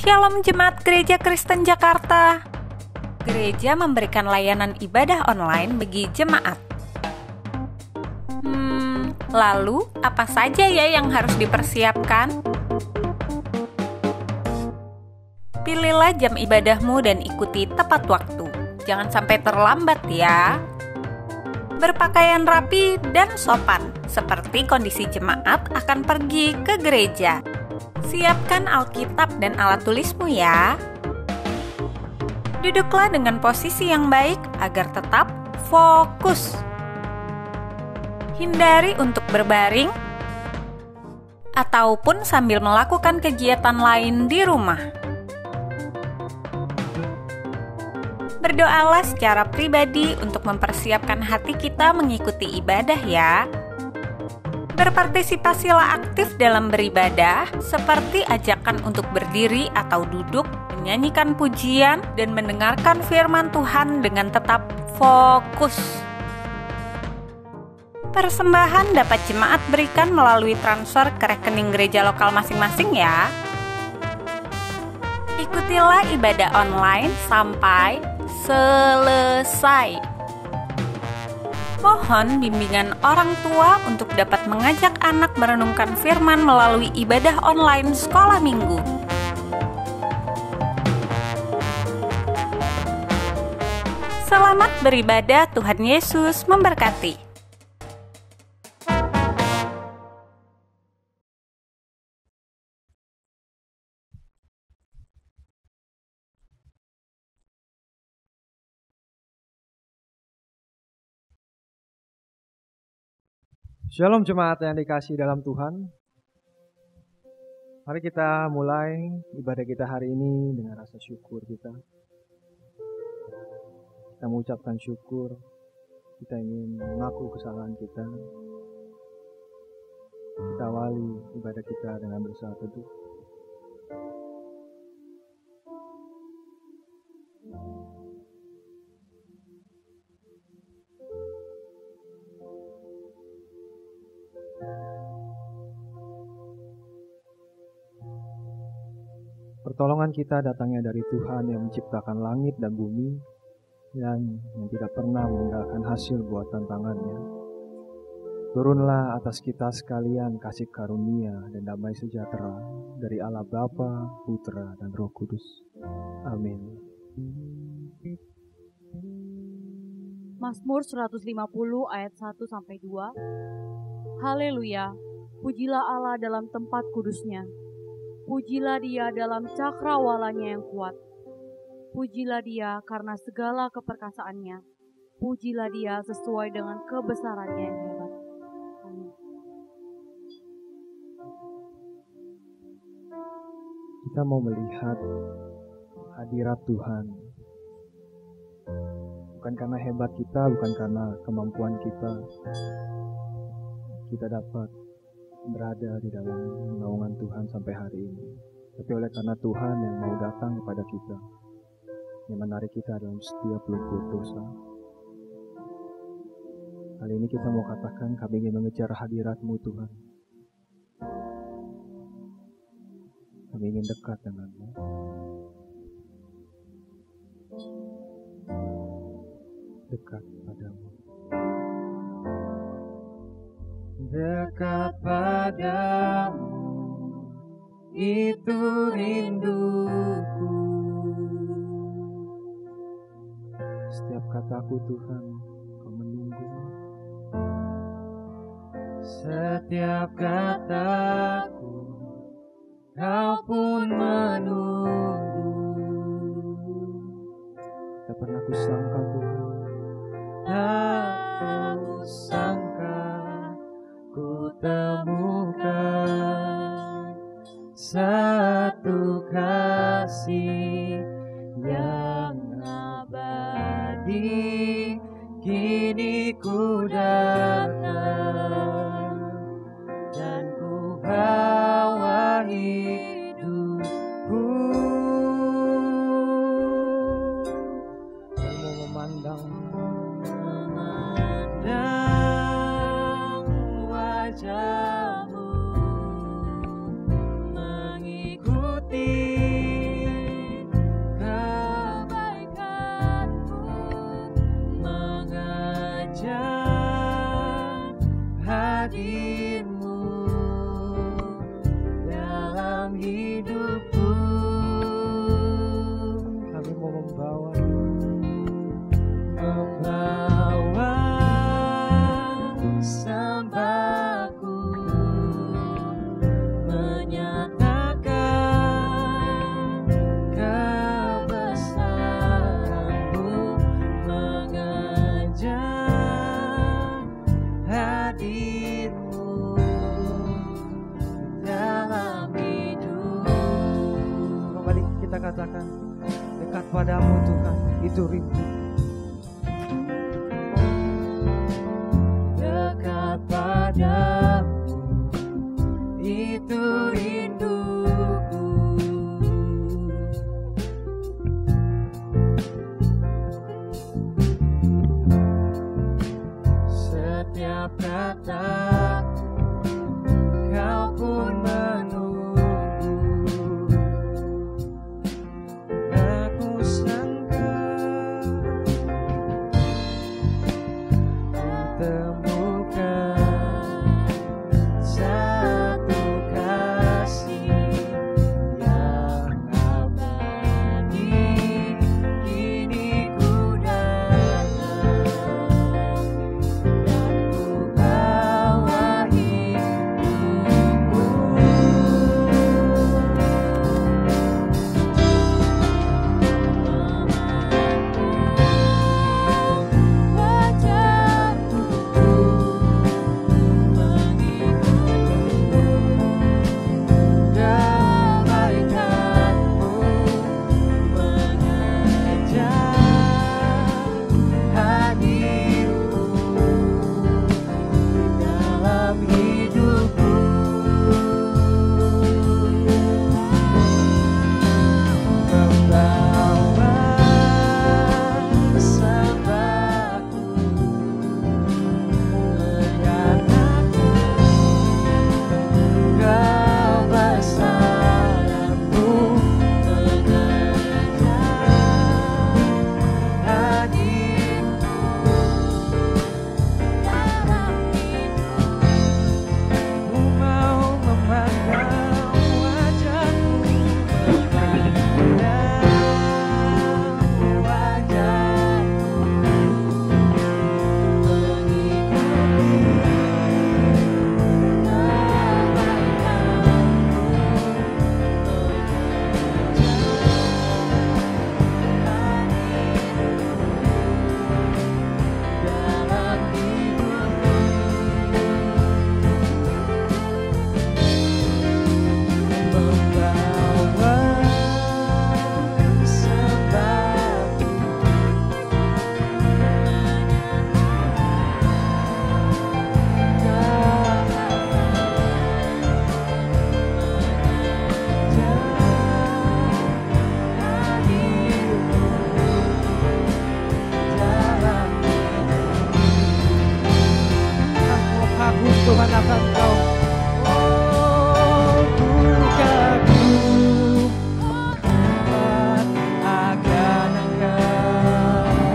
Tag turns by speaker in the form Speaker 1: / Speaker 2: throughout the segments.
Speaker 1: Shalom Jemaat Gereja Kristen Jakarta. Gereja memberikan layanan ibadah online bagi jemaat. Lalu apa saja ya yang harus dipersiapkan? Pilihlah jam ibadahmu dan ikuti tepat waktu. Jangan sampai terlambat ya. Berpakaian rapi dan sopan, seperti kondisi jemaat akan pergi ke gereja. Siapkan Alkitab dan alat tulismu ya. Duduklah dengan posisi yang baik agar tetap fokus. Hindari untuk berbaring ataupun sambil melakukan kegiatan lain di rumah. Berdoalah secara pribadi untuk mempersiapkan hati kita mengikuti ibadah ya. Berpartisipasilah aktif dalam beribadah, seperti ajakan untuk berdiri atau duduk, menyanyikan pujian, dan mendengarkan firman Tuhan dengan tetap fokus. Persembahan dapat jemaat berikan melalui transfer ke rekening gereja lokal masing-masing ya. Ikutilah ibadah online sampai selesai. Mohon bimbingan orang tua untuk dapat mengajak anak merenungkan firman melalui ibadah online sekolah minggu. Selamat beribadah, Tuhan Yesus memberkati.
Speaker 2: Shalom jemaat yang dikasihi dalam Tuhan. Mari kita mulai ibadah kita hari ini dengan rasa syukur kita. Kita mengucapkan syukur. Kita ingin mengaku kesalahan kita. Kita awali ibadah kita dengan bersaat teduh. Pertolongan kita datangnya dari Tuhan yang menciptakan langit dan bumi dan yang tidak pernah meninggalkan hasil buatan tangannya. Turunlah atas kita sekalian kasih karunia dan damai sejahtera dari Allah Bapa, Putra, dan Roh Kudus. Amin.
Speaker 3: Mazmur 150 ayat 1-2. Haleluya, pujilah Allah dalam tempat kudusnya. Pujilah Dia dalam cakrawalanya yang kuat. Pujilah Dia karena segala keperkasaannya. Pujilah Dia sesuai dengan kebesarannya yang hebat. Amin.
Speaker 2: Kita mau melihat hadirat Tuhan. Bukan karena hebat kita, bukan karena kemampuan kita. Kita dapat berada di dalam naungan Tuhan sampai hari ini. Tapi oleh karena Tuhan yang mau datang kepada kita, yang menarik kita dalam setiap luput dosa. Kali ini kita mau katakan, kami ingin mengejar hadirat-Mu Tuhan. Kami ingin dekat dengan-Mu. Dekat padamu. Dekat padamu, itu rinduku. Setiap kataku Tuhan, Kau menunggu. Setiap kataku, Kau pun menunggu. Tak pernah ku sangka Tuhan, tak ku sangka ku temukan satu kasih yang abadi. Kini ku datang dan ku bawa hidupku. Aku memandang wajah-Mu, mengikuti padamu Tuhan, itu rindu.
Speaker 4: Dekat padamu, itu rinduku. Setiap kataku, kau pun menunggu.
Speaker 2: Aku sangka temukan
Speaker 4: Satu kasih yang abadi, kini ku datang dan ku bawa hidupku. Wajahmu kebaikanmu mengejar hadirmu dalam hidupku. Membawa sembahku, menyatakan kebesaranmu, mengejar hadirmu dalam hidupku.
Speaker 2: Ku mau memandang wajahmu, aku Tuhan akan Kau.
Speaker 4: Oh, ku kagum hormat akan Engkau.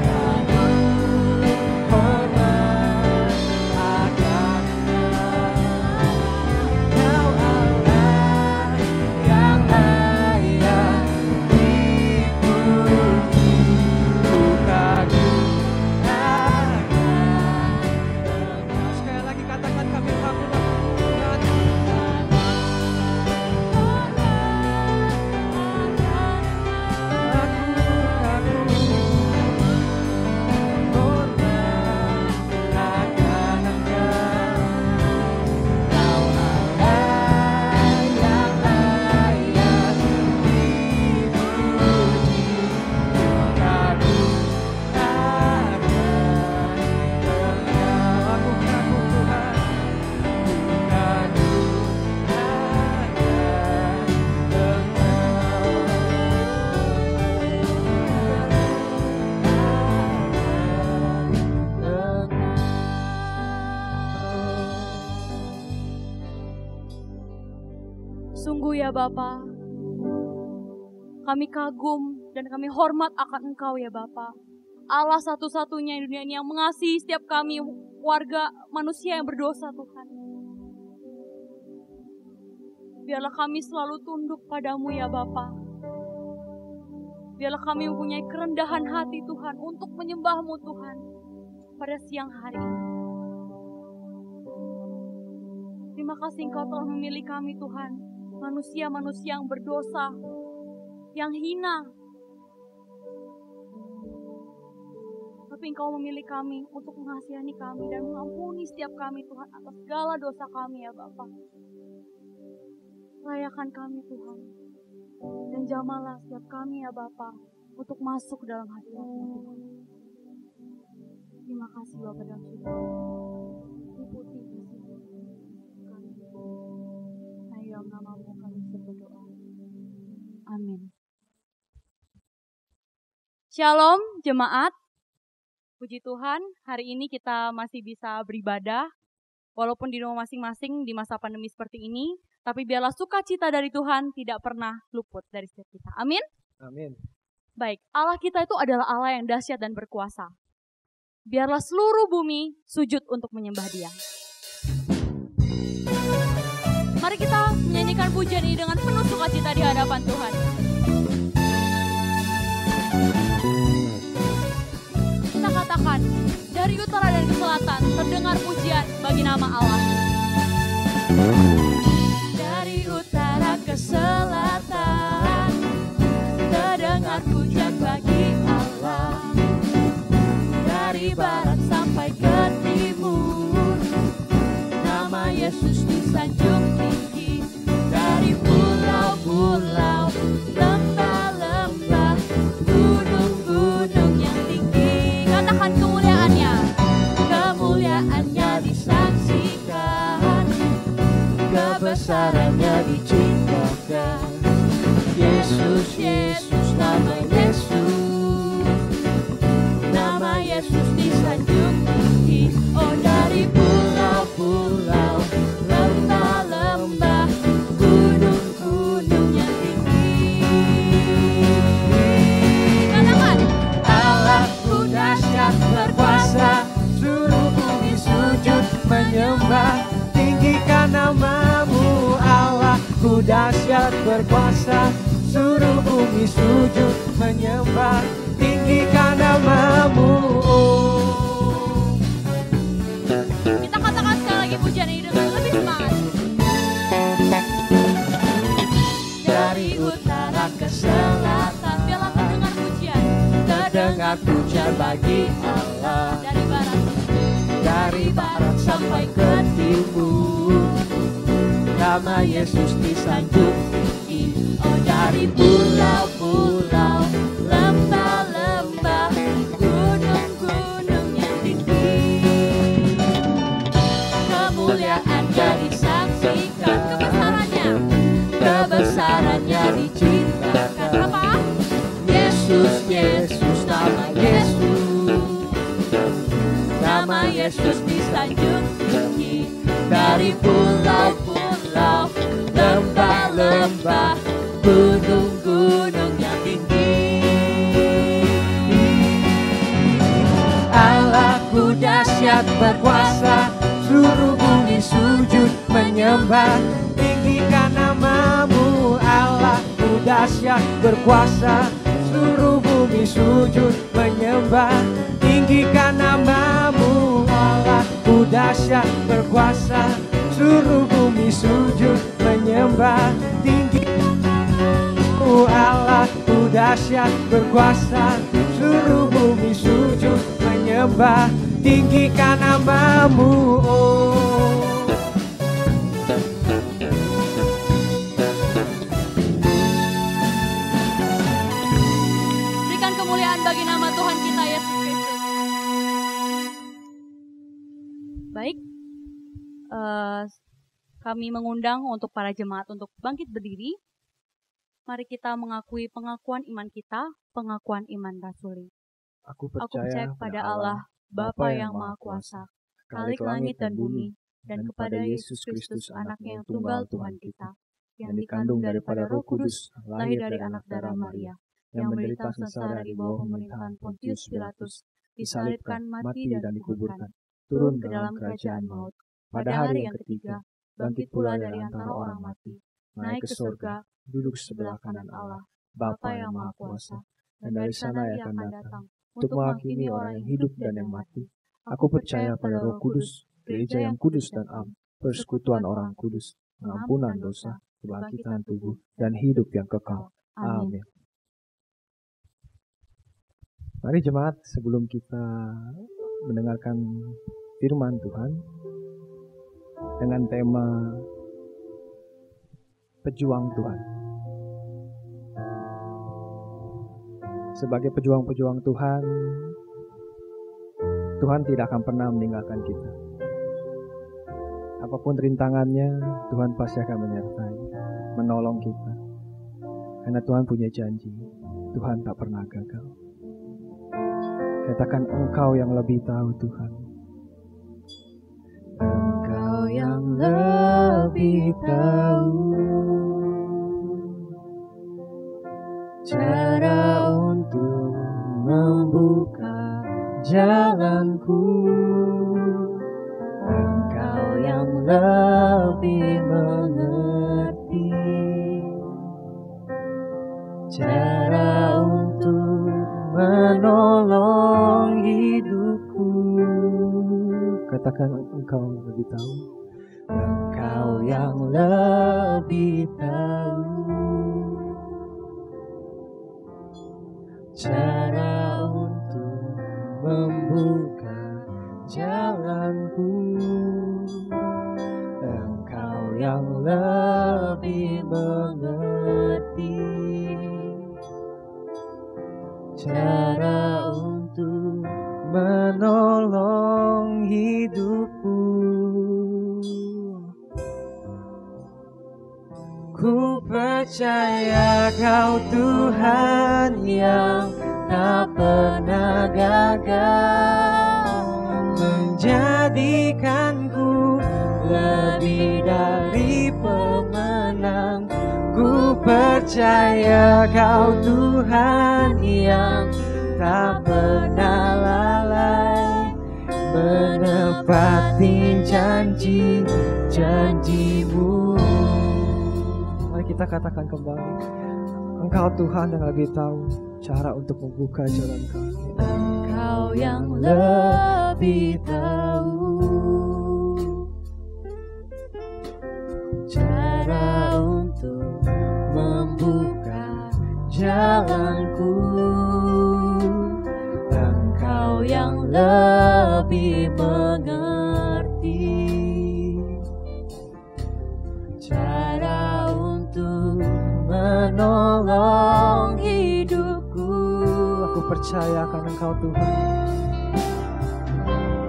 Speaker 4: Kagum hormat akan Engkau. Kau Allah yang layak dipuji. Ku kagum akan Engkau.
Speaker 2: Sekali lagi katakan kami kagum Tuhan.
Speaker 3: Sungguh ya Bapa, kami kagum dan kami hormat akan Engkau ya Bapa. Allah satu-satunya di dunia ini yang mengasihi setiap kami warga manusia yang berdosa Tuhan. Biarlah kami selalu tunduk padamu ya Bapa. Biarlah kami mempunyai kerendahan hati Tuhan untuk menyembah-Mu Tuhan pada siang hari ini. Terima kasih Engkau telah memilih kami Tuhan. Manusia-manusia yang berdosa, yang hina. Tapi Engkau memilih kami untuk mengasihani kami dan mengampuni setiap kami Tuhan atas segala dosa kami ya Bapa. Layakan kami Tuhan. Dan jamahlah setiap kami ya Bapa untuk masuk ke dalam hadirat-Mu Tuhan. Terima kasih Bapa dalam surga. Liputi kasih kami. Hanya dalam nama-Mu kami berdoa. Amin. Shalom jemaat. Puji Tuhan, hari ini kita masih bisa beribadah walaupun di rumah masing-masing di masa pandemi seperti ini, tapi biarlah sukacita dari Tuhan tidak pernah luput dari setiap kita. Amin.
Speaker 2: Amin.
Speaker 3: Baik, Allah kita itu adalah Allah yang dahsyat dan berkuasa. Biarlah seluruh bumi sujud untuk menyembah Dia. Mari kita menyanyikan pujian ini dengan penuh sukacita di hadapan Tuhan. Kita katakan, dari utara dan ke selatan terdengar pujian bagi nama Allah. Dari utara ke selatan terdengar pujian bagi Allah. Dari barat sampai ke timur nama Yesus disanjung tinggi. Dari pulau-pulau, lembah-lembah, gunung-gunung yang tinggi. Katakan kemuliaannya, kemuliaannya disaksikan, kebesarannya dicintakan. Yesus, Yesus, nama Yesus, nama Yesus disanjung tinggi. Oh, dari pulau-pulau, lembah-lembah, gunung-gunung yang tinggi. Katakan,
Speaker 4: Allahku dahsyat berkuasa, seluruh bumi sujud menyembah. Tinggikan nama-Mu Allahku dahsyat berkuasa, seluruh bumi sujud menyembah. Tinggikan nama-Mu.
Speaker 3: kita katakan sekali lagi pujian ini dengan lebih semangat. Dari utara ke selatan, biarlah terdengar pujian.
Speaker 4: Terdengar pujian bagi Allah.
Speaker 3: Dari barat
Speaker 4: sampai ke timur nama Yesus disanjung tinggi.
Speaker 3: oh, dari pulau-pulau, lembah-lembah, gunung-gunung yang tinggi. Kemuliaannya disaksikan, kebesarannya dicintakan. Apa?
Speaker 4: Yesus, Yesus, nama Yesus, nama Yesus disanjung tinggi. Dari pulau-pulau, lembah-lembah, gunung-gunung yang tinggi. Allahku dahsyat berkuasa, seluruh bumi sujud menyembah. Tinggikan nama-Mu Allahku dahsyat berkuasa, seluruh bumi sujud menyembah. Tinggikan nama-Mu Allahku dahsyat berkuasa, seluruh bumi sujud menyembah. Tinggi-Mu Allahku dahsyat berkuasa, seluruh bumi sujud menyembah. Tinggikan nama-Mu.
Speaker 3: Berikan kemuliaan bagi nama Tuhan kita Yesus Kristus. Baik, kami mengundang untuk para jemaat untuk bangkit berdiri. Mari kita mengakui pengakuan iman kita, pengakuan iman rasuli.
Speaker 2: Aku
Speaker 3: Aku percaya kepada Allah, Bapa yang Maha Kuasa, Khalik langit dan bumi, dan kepada Yesus Kristus, anaknya yang tunggal Tuhan kita, yang dikandung daripada Roh Kudus, lahir dari anak darah Maria, yang menderita sengsara di bawah pemerintahan Pontius Pilatus, disalibkan, mati dan dikuburkan, turun ke dalam kerajaan maut. Pada hari yang ketiga, bangkit pula dari antara orang mati, naik ke surga, duduk sebelah kanan Allah, Bapa yang Maha Kuasa, dan dari sana Ia akan datang untuk menghakimi orang yang hidup dan yang mati. Aku percaya pada Roh Kudus, gereja yang kudus dan am, persekutuan orang kudus, pengampunan dosa, kebangkitan tubuh, dan hidup yang kekal. Amin. Mari jemaat, sebelum kita mendengarkan firman Tuhan dengan tema pejuang Tuhan,
Speaker 2: Sebagai pejuang-pejuang Tuhan, Tuhan tidak akan pernah meninggalkan kita. Apapun rintangannya, Tuhan pasti akan menyertai, menolong kita. Karena Tuhan punya janji, Tuhan tak pernah gagal. Katakan, Engkau yang lebih tahu Tuhan.
Speaker 4: Engkau yang lebih tahu cara untuk membuka jalanku. Engkau yang lebih mengerti cara untuk menolong hidupku.
Speaker 2: Katakan, Engkau lebih tahu.
Speaker 4: Engkau yang lebih tahu cara untuk membuka jalanku. Engkau yang lebih mengerti cara untuk menolong hidupku. Ku percaya Kau Tuhan yang tak pernah gagal, menjadikanku lebih dari pemenang. Ku percaya Kau Tuhan yang tak pernah lalai, menepati janji-janjimu.
Speaker 2: Mari kita katakan kembali, Engkau Tuhan yang lebih tahu cara untuk membuka jalan kami.
Speaker 4: Engkau yang lebih tahu cara untuk membuka jalanku. Engkau yang lebih mengerti cara untuk menolong hidupku.
Speaker 2: Aku percaya akan Engkau Tuhan.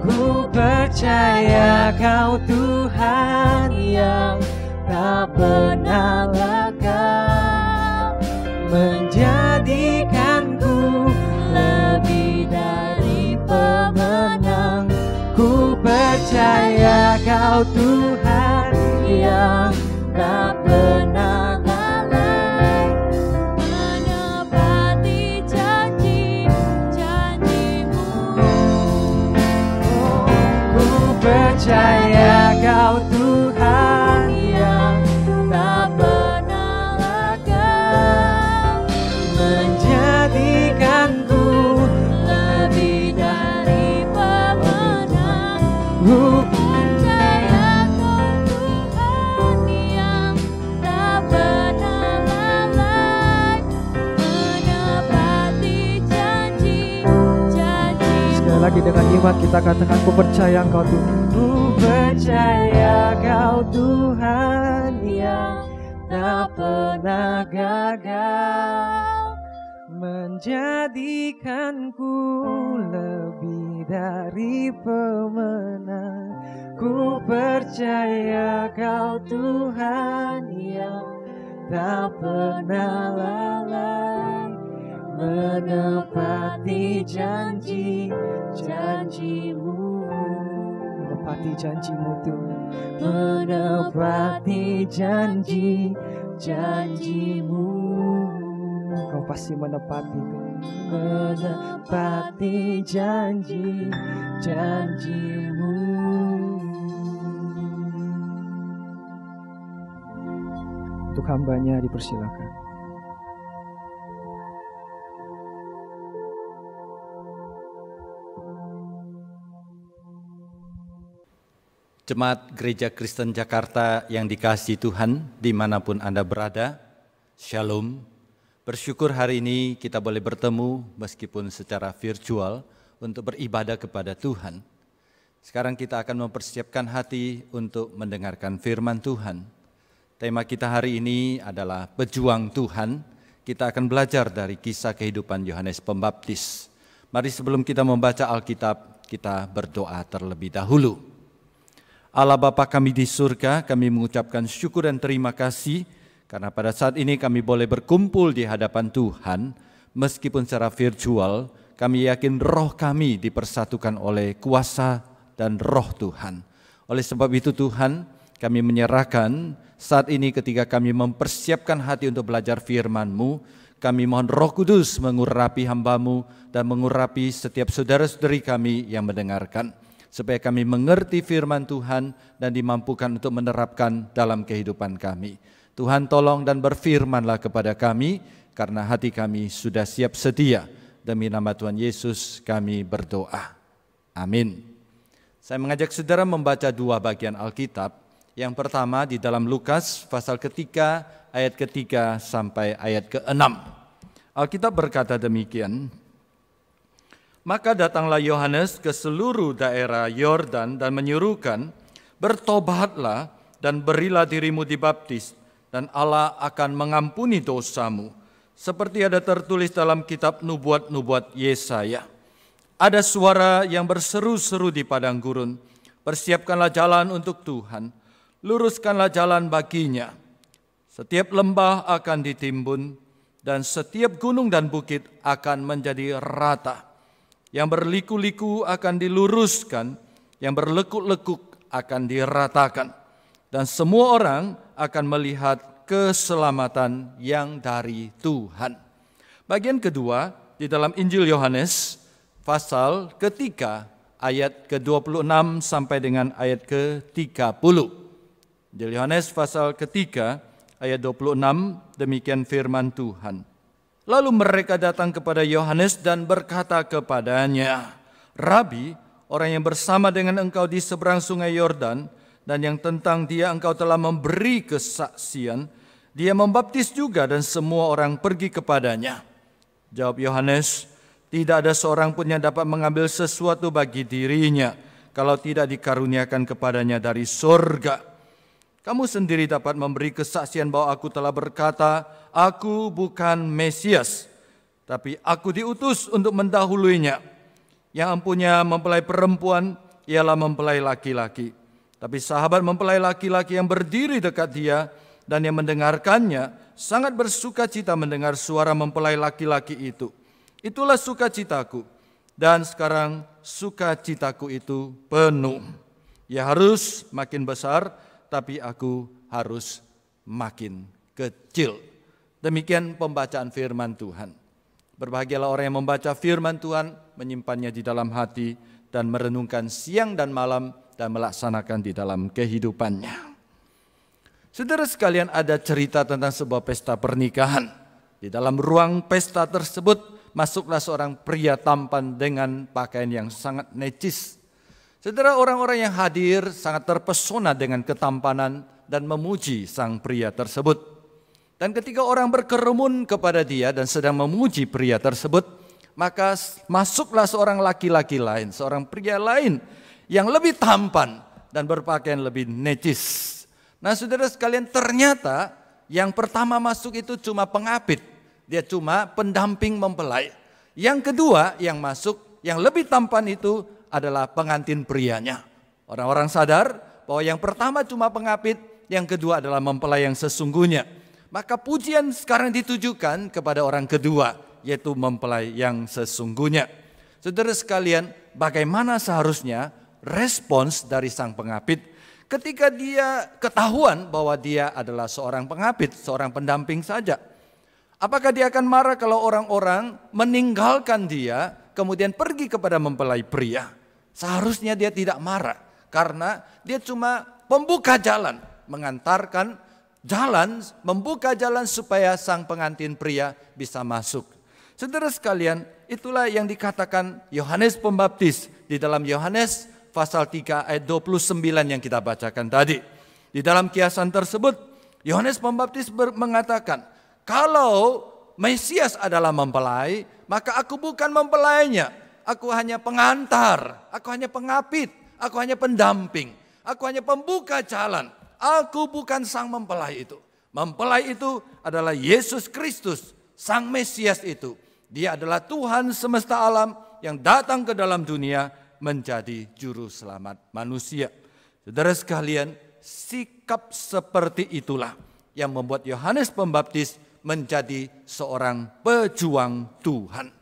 Speaker 4: Ku percaya Kau Tuhan yang tak pernah gagal, menjadikanku lebih dari pemenang. Ku percaya Kau Tuhan yang tak pernah lalai, menepati janji-janjimu. Ku percaya Kau Tuhan yang tak pernah gagal, menjadikanku lebih dari pemenang. Ku percaya Kau Tuhan yang tak pernah lalai, menepati janji-janji.
Speaker 2: Sekali lagi dengan iman kita katakan, ku percaya Engkau Tuhan.
Speaker 4: Ku percaya Kau Tuhan yang tak pernah gagal, menjadikanku lebih dari pemenang. Ku percaya Kau Tuhan yang tak pernah lalai, menepati janji-janjimu.
Speaker 2: Menepati janji-Mu Tuhan.
Speaker 4: Menepati janji-janjimu.
Speaker 2: Engkau pasti menepati Tuhan.
Speaker 4: Menepati janji-janjimu.
Speaker 2: Untuk hamba-Nya dipersilakan.
Speaker 5: Jemaat Gereja Kristen Jakarta yang dikasihi Tuhan dimanapun Anda berada, Shalom. Bersyukur hari ini kita boleh bertemu meskipun secara virtual untuk beribadah kepada Tuhan. Sekarang kita akan mempersiapkan hati untuk mendengarkan firman Tuhan. Tema kita hari ini adalah Pejuang Tuhan, kita akan belajar dari kisah kehidupan Yohanes Pembaptis. Mari sebelum kita membaca Alkitab, kita berdoa terlebih dahulu. Allah Bapa kami di surga, kami mengucapkan syukur dan terima kasih karena pada saat ini kami boleh berkumpul di hadapan Tuhan, meskipun secara virtual. Kami yakin roh kami dipersatukan oleh kuasa dan roh Tuhan. Oleh sebab itu Tuhan, kami menyerahkan saat ini ketika kami mempersiapkan hati untuk belajar firman-Mu, kami mohon Roh Kudus mengurapi hamba-Mu dan mengurapi setiap saudara-saudari kami yang mendengarkan, supaya kami mengerti firman Tuhan dan dimampukan untuk menerapkan dalam kehidupan kami. Tuhan tolong dan berfirman-Lah kepada kami, karena hati kami sudah siap sedia. Demi nama Tuhan Yesus kami berdoa. Amin. Saya mengajak saudara membaca dua bagian Alkitab. Yang pertama di dalam Lukas pasal ketiga ayat ketiga sampai ayat ke-6. Alkitab berkata demikian. Maka datanglah Yohanes ke seluruh daerah Yordan dan menyuruhkan, bertobatlah dan berilah dirimu dibaptis, dan Allah akan mengampuni dosamu. Seperti ada tertulis dalam kitab nubuat-nubuat Yesaya. Ada suara yang berseru-seru di padang gurun, persiapkanlah jalan untuk Tuhan, luruskanlah jalan baginya. Setiap lembah akan ditimbun dan setiap gunung dan bukit akan menjadi rata. Yang berliku-liku akan diluruskan, yang berlekuk-lekuk akan diratakan. Dan semua orang akan melihat keselamatan yang dari Tuhan. Bagian kedua di dalam Injil Yohanes pasal ketiga ayat ke-26 sampai dengan ayat ke-30. Injil Yohanes pasal ketiga ayat 26, demikian firman Tuhan. Lalu mereka datang kepada Yohanes dan berkata kepadanya, Rabi, orang yang bersama dengan engkau di seberang sungai Yordan, dan yang tentang dia engkau telah memberi kesaksian, dia membaptis juga dan semua orang pergi kepadanya. Jawab Yohanes, tidak ada seorang pun yang dapat mengambil sesuatu bagi dirinya, kalau tidak dikaruniakan kepadanya dari surga. Kamu sendiri dapat memberi kesaksian bahwa aku telah berkata, aku bukan Mesias, tapi aku diutus untuk mendahuluinya. Yang empunya mempelai perempuan, ialah mempelai laki-laki. Tapi sahabat mempelai laki-laki yang berdiri dekat dia dan yang mendengarkannya, sangat bersuka cita mendengar suara mempelai laki-laki itu. Itulah sukacitaku, dan sekarang sukacitaku itu penuh. Ia harus makin besar, tapi aku harus makin kecil. Demikian pembacaan firman Tuhan. Berbahagialah orang yang membaca firman Tuhan, menyimpannya di dalam hati, dan merenungkan siang dan malam, dan melaksanakan di dalam kehidupannya. Saudara sekalian, ada cerita tentang sebuah pesta pernikahan. Di dalam ruang pesta tersebut, masuklah seorang pria tampan dengan pakaian yang sangat necis. Saudara, orang-orang yang hadir sangat terpesona dengan ketampanan dan memuji sang pria tersebut. Dan ketika orang berkerumun kepada dia dan sedang memuji pria tersebut, maka masuklah seorang laki-laki lain, seorang pria lain yang lebih tampan dan berpakaian lebih necis. Nah, saudara sekalian, ternyata yang pertama masuk itu cuma pengapit. Dia cuma pendamping mempelai. Yang kedua yang masuk, yang lebih tampan itu adalah pengantin prianya. Orang-orang sadar bahwa yang pertama cuma pengapit, yang kedua adalah mempelai yang sesungguhnya. Maka pujian sekarang ditujukan kepada orang kedua, yaitu mempelai yang sesungguhnya. Saudara sekalian, bagaimana seharusnya respons dari sang pengapit ketika dia ketahuan bahwa dia adalah seorang pengapit, seorang pendamping saja? Apakah dia akan marah kalau orang-orang meninggalkan dia kemudian pergi kepada mempelai pria? Seharusnya dia tidak marah, karena dia cuma pembuka jalan, mengantarkan jalan, membuka jalan supaya sang pengantin pria bisa masuk. Saudara sekalian, itulah yang dikatakan Yohanes Pembaptis di dalam Yohanes pasal 3 ayat 29 yang kita bacakan tadi. Di dalam kiasan tersebut, Yohanes Pembaptis mengatakan, kalau Mesias adalah mempelai, maka aku bukan mempelainya. Aku hanya pengantar, aku hanya pengapit, aku hanya pendamping, aku hanya pembuka jalan. Aku bukan sang mempelai itu. Mempelai itu adalah Yesus Kristus, Sang Mesias itu, dia adalah Tuhan semesta alam yang datang ke dalam dunia menjadi juru selamat manusia. Saudara sekalian, sikap seperti itulah yang membuat Yohanes Pembaptis menjadi seorang pejuang Tuhan.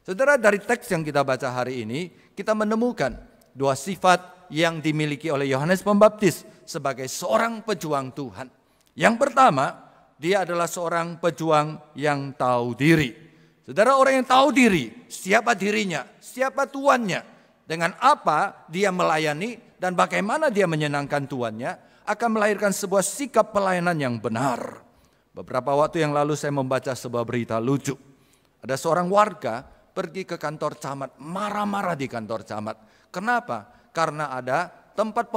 Speaker 5: Saudara, dari teks yang kita baca hari ini, kita menemukan dua sifat yang dimiliki oleh Yohanes Pembaptis sebagai seorang pejuang Tuhan. Yang pertama, dia adalah seorang pejuang yang tahu diri. Saudara, orang yang tahu diri, siapa dirinya, siapa tuannya, dengan apa dia melayani dan bagaimana dia menyenangkan tuannya, akan melahirkan sebuah sikap pelayanan yang benar. Beberapa waktu yang lalu saya membaca sebuah berita lucu. Ada seorang warga pergi ke kantor camat, marah-marah di kantor camat. Kenapa? Karena ada tempat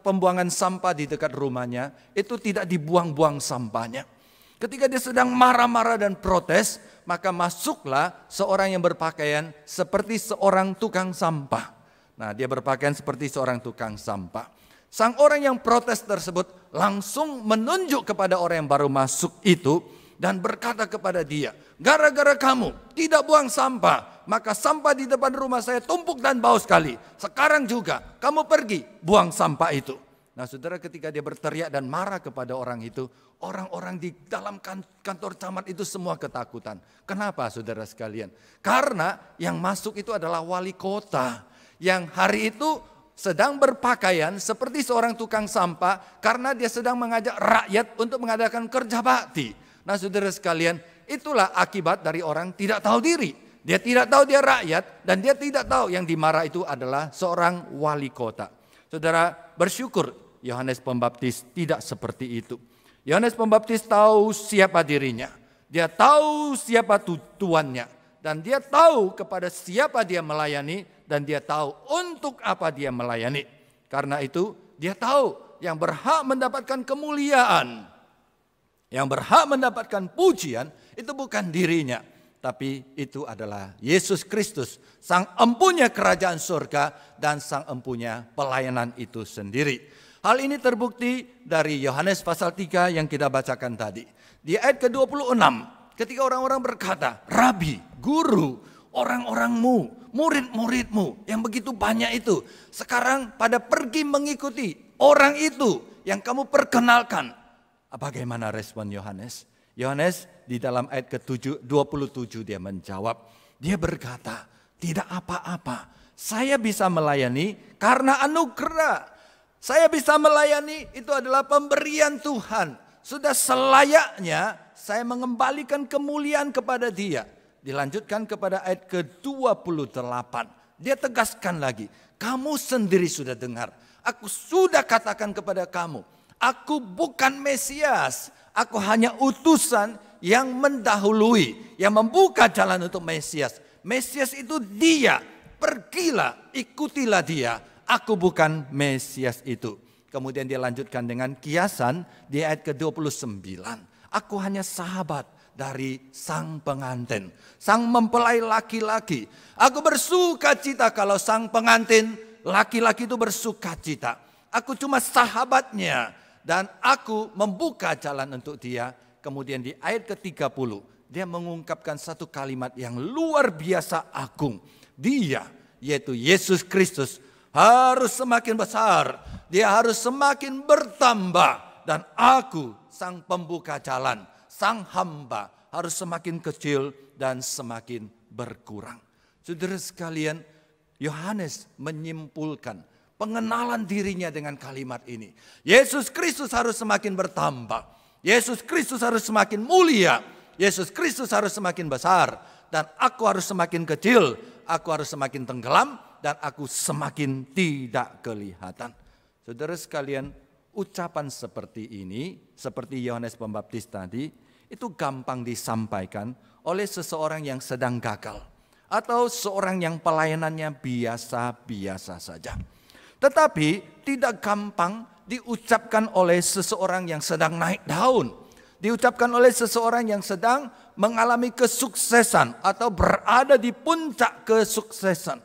Speaker 5: pembuangan sampah di dekat rumahnya, itu tidak dibuang-buang sampahnya. Ketika dia sedang marah-marah dan protes, maka masuklah seorang yang berpakaian seperti seorang tukang sampah. Nah, dia berpakaian seperti seorang tukang sampah. Sang orang yang protes tersebut langsung menunjuk kepada orang yang baru masuk itu dan berkata kepada dia, gara-gara kamu tidak buang sampah, maka sampah di depan rumah saya tumpuk dan bau sekali. Sekarang juga kamu pergi buang sampah itu. Nah, saudara, ketika dia berteriak dan marah kepada orang itu, orang-orang di dalam kantor camat itu semua ketakutan. Kenapa, saudara sekalian? Karena yang masuk itu adalah wali kota yang hari itu sedang berpakaian seperti seorang tukang sampah karena dia sedang mengajak rakyat untuk mengadakan kerja bakti. Nah, saudara sekalian, itulah akibat dari orang tidak tahu diri. Dia tidak tahu dia rakyat dan dia tidak tahu yang dimarah itu adalah seorang wali kota. Saudara, bersyukur Yohanes Pembaptis tidak seperti itu. Yohanes Pembaptis tahu siapa dirinya. Dia tahu siapa tuannya. Dan dia tahu kepada siapa dia melayani. Dan dia tahu untuk apa dia melayani. Karena itu dia tahu yang berhak mendapatkan kemuliaan, yang berhak mendapatkan pujian itu bukan dirinya. Tapi itu adalah Yesus Kristus, sang empunya kerajaan surga dan sang empunya pelayanan itu sendiri. Hal ini terbukti dari Yohanes pasal 3 yang kita bacakan tadi. Di ayat ke-26 ketika orang-orang berkata, Rabi, Guru, orang-orangmu, murid-muridmu yang begitu banyak itu sekarang pada pergi mengikuti orang itu yang kamu perkenalkan. Bagaimana respon Yohanes? Yohanes di dalam ayat ke-27 dia menjawab. Dia berkata, tidak apa-apa, saya bisa melayani karena anugerah. Saya bisa melayani itu adalah pemberian Tuhan. Sudah selayaknya saya mengembalikan kemuliaan kepada dia. Dilanjutkan kepada ayat ke-28. Dia tegaskan lagi. Kamu sendiri sudah dengar. Aku sudah katakan kepada kamu. Aku bukan Mesias. Aku hanya utusan yang mendahului. Yang membuka jalan untuk Mesias. Mesias itu dia. Pergilah, ikutilah dia. Aku bukan Mesias itu. Kemudian dia lanjutkan dengan kiasan di ayat ke-29. Aku hanya sahabat dari sang pengantin, sang mempelai laki-laki. Aku bersuka cita kalau sang pengantin laki-laki itu bersuka cita. Aku cuma sahabatnya dan aku membuka jalan untuk dia. Kemudian di ayat ke-30 dia mengungkapkan satu kalimat yang luar biasa agung. Dia, yaitu Yesus Kristus, harus semakin besar, dia harus semakin bertambah. Dan aku, sang pembuka jalan, sang hamba, harus semakin kecil dan semakin berkurang. Saudara sekalian, Yohanes menyimpulkan pengenalan dirinya dengan kalimat ini. Yesus Kristus harus semakin bertambah. Yesus Kristus harus semakin mulia. Yesus Kristus harus semakin besar. Dan aku harus semakin kecil, aku harus semakin tenggelam. Dan aku semakin tidak kelihatan. Saudara sekalian, ucapan seperti ini, seperti Yohanes Pembaptis tadi, itu gampang disampaikan oleh seseorang yang sedang gagal. Atau seorang yang pelayanannya biasa-biasa saja. Tetapi tidak gampang diucapkan oleh seseorang yang sedang naik daun. Diucapkan oleh seseorang yang sedang mengalami kesuksesan atau berada di puncak kesuksesan.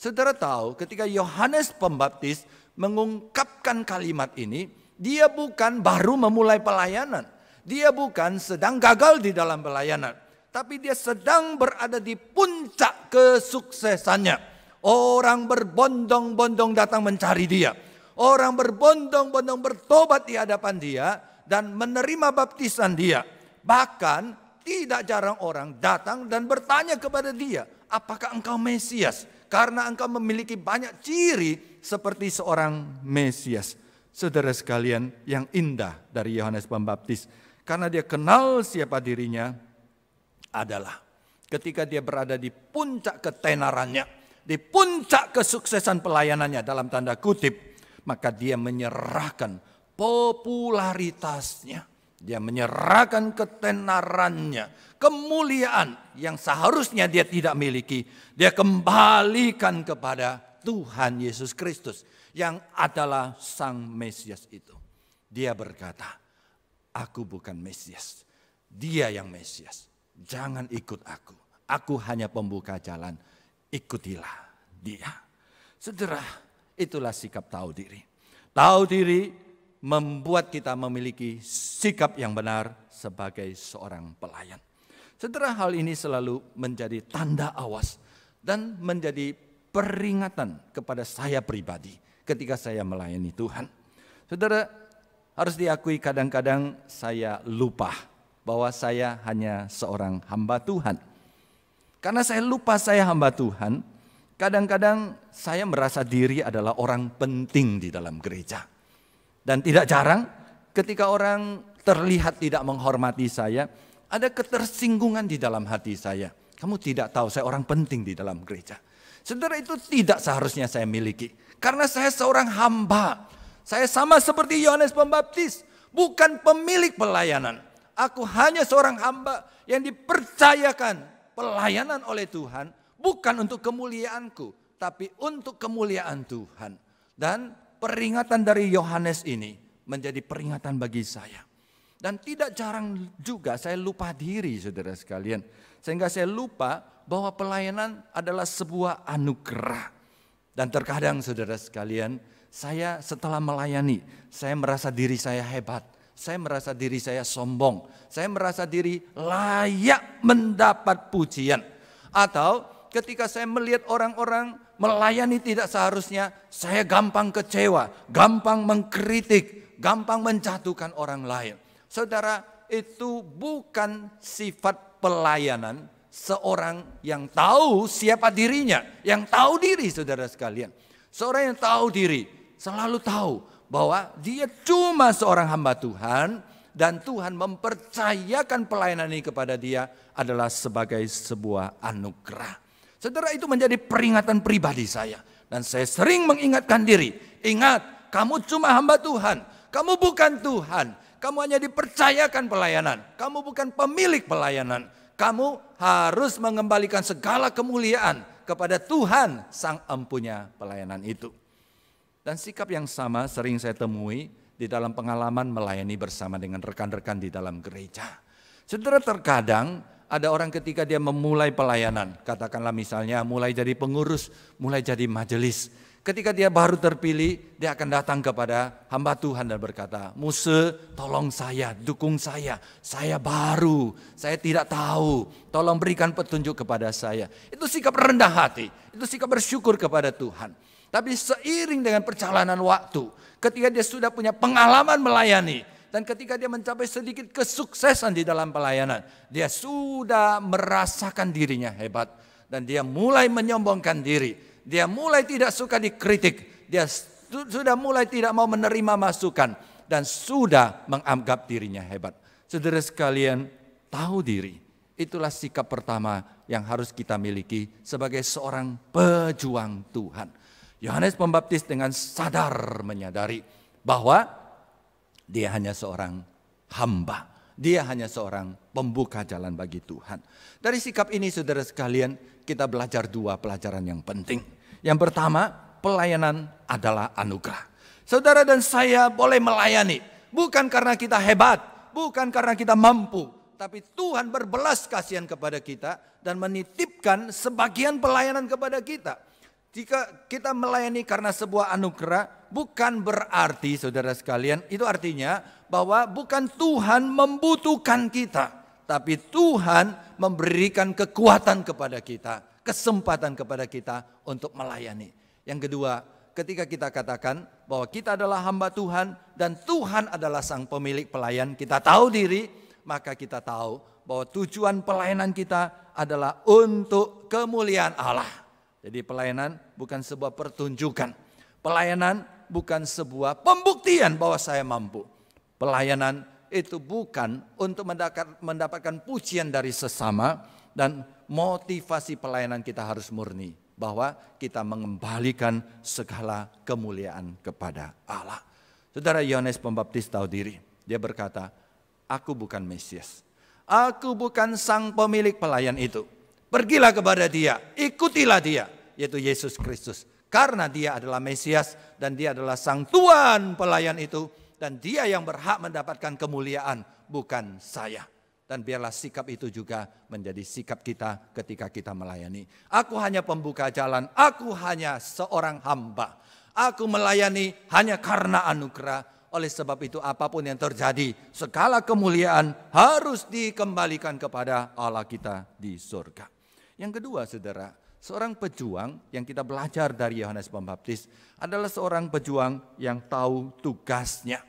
Speaker 5: Saudara tahu ketika Yohanes Pembaptis mengungkapkan kalimat ini, dia bukan baru memulai pelayanan. Dia bukan sedang gagal di dalam pelayanan. tapi dia sedang berada di puncak kesuksesannya. Orang berbondong-bondong datang mencari dia. Orang berbondong-bondong bertobat di hadapan dia dan menerima baptisan dia. Bahkan tidak jarang orang datang dan bertanya kepada dia, apakah engkau Mesias? Karena engkau memiliki banyak ciri seperti seorang Mesias. Saudara sekalian, yang indah dari Yohanes Pembaptis, karena dia kenal siapa dirinya adalah ketika dia berada di puncak ketenarannya, di puncak kesuksesan pelayanannya dalam tanda kutip, maka dia menyerahkan popularitasnya, dia menyerahkan ketenarannya, kemuliaan yang seharusnya dia tidak miliki, dia kembalikan kepada Tuhan Yesus Kristus yang adalah Sang Mesias itu. Dia berkata, aku bukan Mesias, dia yang Mesias. Jangan ikut aku. Aku hanya pembuka jalan. Ikutilah dia. Saudara, itulah sikap tahu diri. Tahu diri membuat kita memiliki sikap yang benar sebagai seorang pelayan. Saudara, hal ini selalu menjadi tanda awas dan menjadi peringatan kepada saya pribadi ketika saya melayani Tuhan. Saudara, harus diakui kadang-kadang saya lupa bahwa saya hanya seorang hamba Tuhan. Karena saya lupa saya hamba Tuhan, kadang-kadang saya merasa diri adalah orang penting di dalam gereja. Dan tidak jarang ketika orang terlihat tidak menghormati saya, ada ketersinggungan di dalam hati saya. Kamu tidak tahu saya orang penting di dalam gereja. Saudara, itu tidak seharusnya saya miliki. Karena saya seorang hamba. Saya sama seperti Yohanes Pembaptis, bukan pemilik pelayanan. Aku hanya seorang hamba yang dipercayakan pelayanan oleh Tuhan, bukan untuk kemuliaanku, tapi untuk kemuliaan Tuhan. Dan peringatan dari Yohanes ini menjadi peringatan bagi saya. Dan tidak jarang juga saya lupa diri, saudara sekalian. Sehingga saya lupa bahwa pelayanan adalah sebuah anugerah. Dan terkadang, saudara sekalian, saya setelah melayani, saya merasa diri saya hebat. Saya merasa diri saya sombong. Saya merasa diri layak mendapat pujian. Atau ketika saya melihat orang-orang melayani tidak seharusnya, saya gampang kecewa, gampang mengkritik, gampang menjatuhkan orang lain. Saudara, itu bukan sifat pelayanan seorang yang tahu siapa dirinya, yang tahu diri, saudara sekalian. Seorang yang tahu diri selalu tahu bahwa dia cuma seorang hamba Tuhan dan Tuhan mempercayakan pelayanan ini kepada dia adalah sebagai sebuah anugerah. Saudara, itu menjadi peringatan pribadi saya. Dan saya sering mengingatkan diri, ingat, kamu cuma hamba Tuhan, kamu bukan Tuhan, kamu hanya dipercayakan pelayanan, kamu bukan pemilik pelayanan. Kamu harus mengembalikan segala kemuliaan kepada Tuhan Sang Empunya pelayanan itu. Dan sikap yang sama sering saya temui di dalam pengalaman melayani bersama dengan rekan-rekan di dalam gereja. Saudara, terkadang ada orang ketika dia memulai pelayanan, katakanlah misalnya mulai jadi pengurus, mulai jadi majelis. Ketika dia baru terpilih, dia akan datang kepada hamba Tuhan dan berkata, Muse, tolong saya, dukung saya baru, saya tidak tahu, tolong berikan petunjuk kepada saya. Itu sikap rendah hati, itu sikap bersyukur kepada Tuhan. Tapi seiring dengan perjalanan waktu, ketika dia sudah punya pengalaman melayani, dan ketika dia mencapai sedikit kesuksesan di dalam pelayanan, dia sudah merasakan dirinya hebat. Dan dia mulai menyombongkan diri, dia mulai tidak suka dikritik, dia sudah mulai tidak mau menerima masukan, dan sudah menganggap dirinya hebat. Saudara sekalian, tahu diri, itulah sikap pertama yang harus kita miliki sebagai seorang pejuang Tuhan. Yohanes Pembaptis dengan sadar menyadari bahwa dia hanya seorang hamba. Dia hanya seorang pembuka jalan bagi Tuhan. Dari sikap ini, saudara sekalian, kita belajar dua pelajaran yang penting. Yang pertama, pelayanan adalah anugerah. Saudara dan saya boleh melayani bukan karena kita hebat, bukan karena kita mampu, tapi Tuhan berbelas kasihan kepada kita dan menitipkan sebagian pelayanan kepada kita. Jika kita melayani karena sebuah anugerah, bukan berarti, saudara sekalian, itu artinya bahwa bukan Tuhan membutuhkan kita, tapi Tuhan memberikan kekuatan kepada kita, kesempatan kepada kita untuk melayani. Yang kedua, ketika kita katakan bahwa kita adalah hamba Tuhan dan Tuhan adalah sang pemilik pelayan, kita tahu diri, maka kita tahu bahwa tujuan pelayanan kita adalah untuk kemuliaan Allah. Jadi pelayanan bukan sebuah pertunjukan. Pelayanan bukan sebuah pembuktian bahwa saya mampu. Pelayanan itu bukan untuk mendapatkan pujian dari sesama, dan motivasi pelayanan kita harus murni bahwa kita mengembalikan segala kemuliaan kepada Allah. Saudara, Yohanes Pembaptis tahu diri. Dia berkata, aku bukan Mesias. Aku bukan sang pemilik pelayan itu. Pergilah kepada dia, ikutilah dia, yaitu Yesus Kristus. Karena dia adalah Mesias dan dia adalah sang Tuhan pelayan itu. Dan dia yang berhak mendapatkan kemuliaan, bukan saya. Dan biarlah sikap itu juga menjadi sikap kita ketika kita melayani. Aku hanya pembuka jalan, aku hanya seorang hamba. Aku melayani hanya karena anugerah. Oleh sebab itu apapun yang terjadi, segala kemuliaan harus dikembalikan kepada Allah kita di surga. Yang kedua, saudara, seorang pejuang yang kita belajar dari Yohanes Pembaptis adalah seorang pejuang yang tahu tugasnya.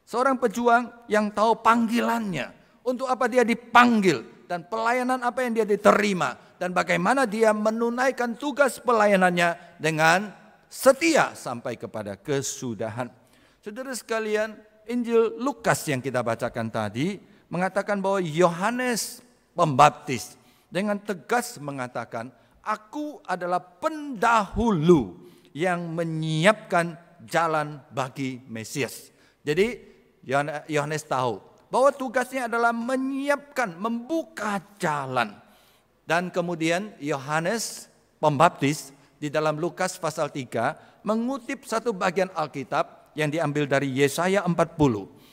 Speaker 5: Seorang pejuang yang tahu panggilannya. Untuk apa dia dipanggil dan pelayanan apa yang dia diterima. Dan bagaimana dia menunaikan tugas pelayanannya dengan setia sampai kepada kesudahan. Saudara sekalian, Injil Lukas yang kita bacakan tadi mengatakan bahwa Yohanes Pembaptis dengan tegas mengatakan, aku adalah pendahulu yang menyiapkan jalan bagi Mesias. Jadi Yohanes tahu bahwa tugasnya adalah menyiapkan, membuka jalan. Dan kemudian Yohanes Pembaptis di dalam Lukas pasal 3 mengutip satu bagian Alkitab yang diambil dari Yesaya 40.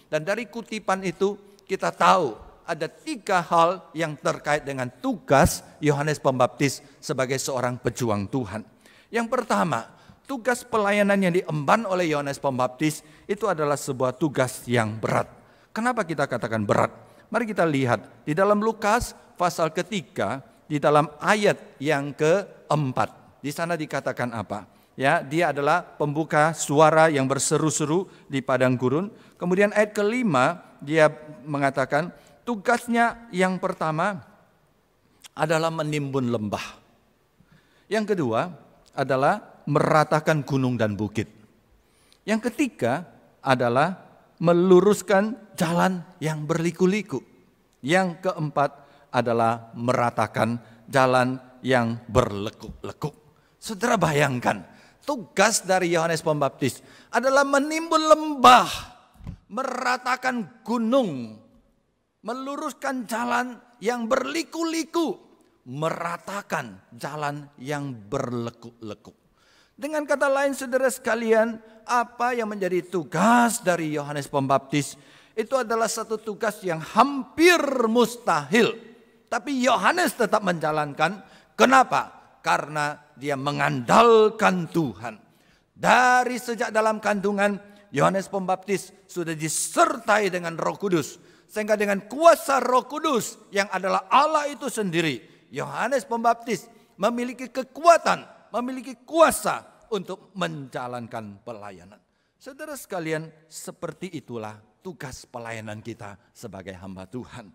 Speaker 5: Dan dari kutipan itu kita tahu ada 3 hal yang terkait dengan tugas Yohanes Pembaptis sebagai seorang pejuang Tuhan. Yang pertama, tugas pelayanan yang diemban oleh Yohanes Pembaptis itu adalah sebuah tugas yang berat. Kenapa kita katakan berat? Mari kita lihat di dalam Lukas pasal ketiga, di dalam ayat yang keempat. Di sana dikatakan apa? Ya, dia adalah pembuka suara yang berseru-seru di padang gurun. Kemudian ayat kelima dia mengatakan tugasnya yang pertama adalah menimbun lembah. Yang kedua adalah meratakan gunung dan bukit. Yang ketiga adalah meluruskan jalan yang berliku-liku. Yang keempat adalah meratakan jalan yang berlekuk-lekuk. Saudara bayangkan, tugas dari Yohanes Pembaptis adalah menimbun lembah, meratakan gunung, meluruskan jalan yang berliku-liku, meratakan jalan yang berlekuk-lekuk. Dengan kata lain, saudara sekalian, apa yang menjadi tugas dari Yohanes Pembaptis itu adalah satu tugas yang hampir mustahil. Tapi Yohanes tetap menjalankan. Kenapa? Karena dia mengandalkan Tuhan. Dari sejak dalam kandungan, Yohanes Pembaptis sudah disertai dengan Roh Kudus. Sehingga dengan kuasa Roh Kudus yang adalah Allah itu sendiri, Yohanes Pembaptis memiliki kekuatan, memiliki kuasa untuk menjalankan pelayanan. Saudara sekalian, seperti itulah tugas pelayanan kita sebagai hamba Tuhan.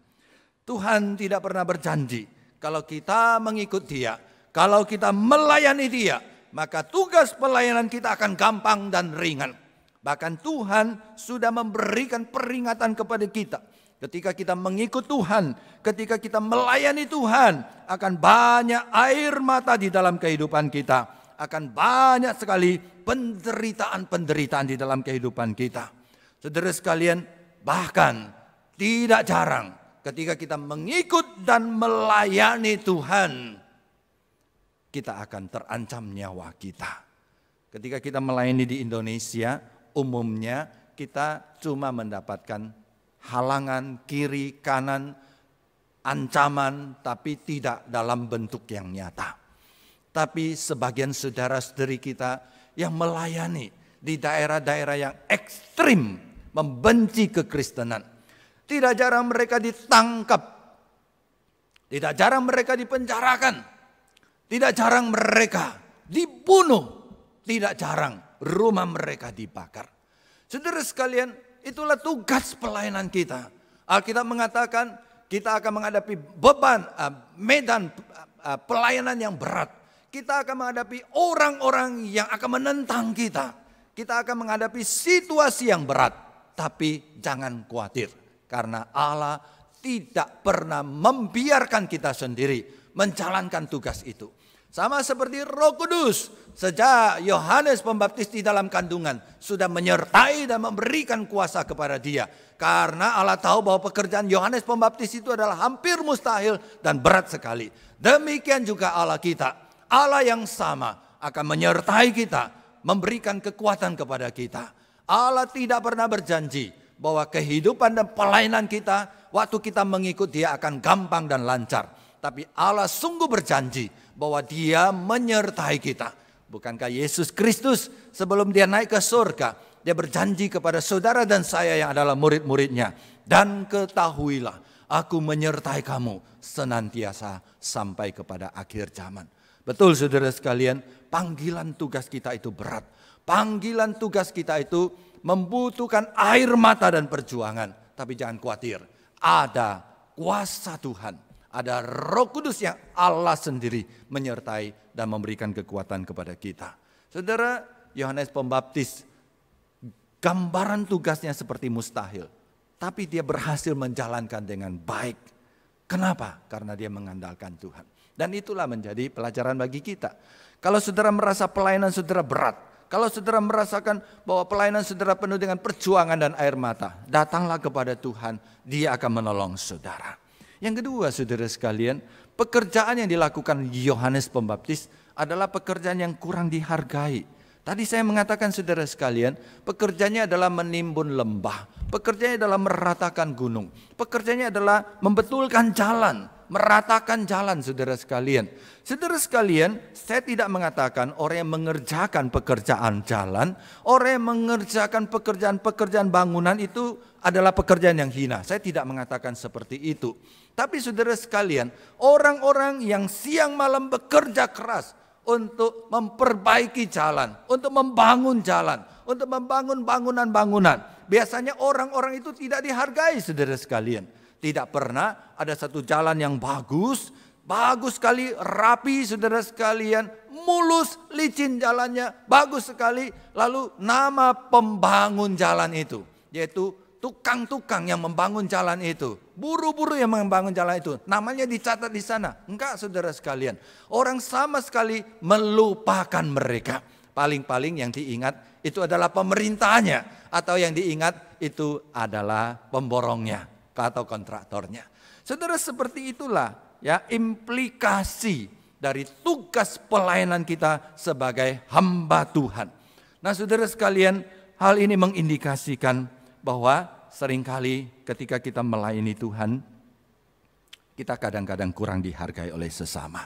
Speaker 5: Tuhan tidak pernah berjanji kalau kita mengikut Dia, kalau kita melayani Dia, maka tugas pelayanan kita akan gampang dan ringan. Bahkan Tuhan sudah memberikan peringatan kepada kita. Ketika kita mengikut Tuhan, ketika kita melayani Tuhan, akan banyak air mata di dalam kehidupan kita. Akan banyak sekali penderitaan-penderitaan di dalam kehidupan kita. Saudara sekalian, bahkan tidak jarang ketika kita mengikut dan melayani Tuhan, kita akan terancam nyawa kita. Ketika kita melayani di Indonesia, umumnya kita cuma mendapatkan halangan kiri kanan, ancaman, tapi tidak dalam bentuk yang nyata. Tapi sebagian saudara-saudari kita yang melayani di daerah-daerah yang ekstrim, membenci kekristenan. Tidak jarang mereka ditangkap, Tidak jarang mereka dipenjarakan. Tidak jarang mereka dibunuh. Tidak jarang rumah mereka dibakar. Saudara sekalian, itulah tugas pelayanan kita. Alkitab mengatakan kita akan menghadapi beban, medan pelayanan yang berat. Kita akan menghadapi orang-orang yang akan menentang kita. Kita akan menghadapi situasi yang berat. Tapi jangan khawatir. Karena Allah tidak pernah membiarkan kita sendiri menjalankan tugas itu. Sama seperti Roh Kudus. Sejak Yohanes Pembaptis di dalam kandungan sudah menyertai dan memberikan kuasa kepada dia. Karena Allah tahu bahwa pekerjaan Yohanes Pembaptis itu adalah hampir mustahil dan berat sekali. Demikian juga Allah kita. Allah yang sama akan menyertai kita, memberikan kekuatan kepada kita. Allah tidak pernah berjanji bahwa kehidupan dan pelayanan kita, waktu kita mengikut dia akan gampang dan lancar. Tapi Allah sungguh berjanji bahwa dia menyertai kita. Bukankah Yesus Kristus sebelum dia naik ke surga, dia berjanji kepada saudara dan saya yang adalah murid-muridnya. Dan ketahuilah, aku menyertai kamu senantiasa sampai kepada akhir zaman. Betul saudara sekalian, panggilan tugas kita itu berat. Panggilan tugas kita itu membutuhkan air mata dan perjuangan. Tapi jangan khawatir, ada kuasa Tuhan. Ada Roh Kudus yang Allah sendiri menyertai dan memberikan kekuatan kepada kita. Saudara, Yohanes Pembaptis, gambaran tugasnya seperti mustahil. Tapi dia berhasil menjalankan dengan baik. Kenapa? Karena dia mengandalkan Tuhan. Dan itulah menjadi pelajaran bagi kita. Kalau saudara merasa pelayanan saudara berat, kalau saudara merasakan bahwa pelayanan saudara penuh dengan perjuangan dan air mata, datanglah kepada Tuhan, dia akan menolong saudara. Yang kedua saudara sekalian, pekerjaan yang dilakukan Yohanes Pembaptis adalah pekerjaan yang kurang dihargai. Tadi saya mengatakan saudara sekalian, pekerjaannya adalah menimbun lembah, pekerjaannya adalah meratakan gunung, pekerjaannya adalah membetulkan jalan, meratakan jalan saudara sekalian. Saudara sekalian, saya tidak mengatakan orang yang mengerjakan pekerjaan jalan, orang yang mengerjakan pekerjaan-pekerjaan bangunan itu adalah pekerjaan yang hina. Saya tidak mengatakan seperti itu. Tapi saudara sekalian, orang-orang yang siang malam bekerja keras untuk memperbaiki jalan, untuk membangun jalan, untuk membangun bangunan-bangunan. Biasanya orang-orang itu tidak dihargai saudara sekalian. Tidak pernah ada satu jalan yang bagus sekali, rapi saudara sekalian, mulus, licin jalannya, bagus sekali. Lalu nama pembangun jalan itu, yaitu tukang-tukang yang membangun jalan itu, buru-buru yang membangun jalan itu, namanya dicatat di sana. Enggak saudara sekalian, orang sama sekali melupakan mereka. Paling-paling yang diingat itu adalah pemerintahnya, atau yang diingat itu adalah pemborongnya atau kontraktornya. Saudara, seperti itulah ya implikasi dari tugas pelayanan kita sebagai hamba Tuhan. Nah saudara sekalian, hal ini mengindikasikan bahwa seringkali ketika kita melayani Tuhan, kita kadang-kadang kurang dihargai oleh sesama.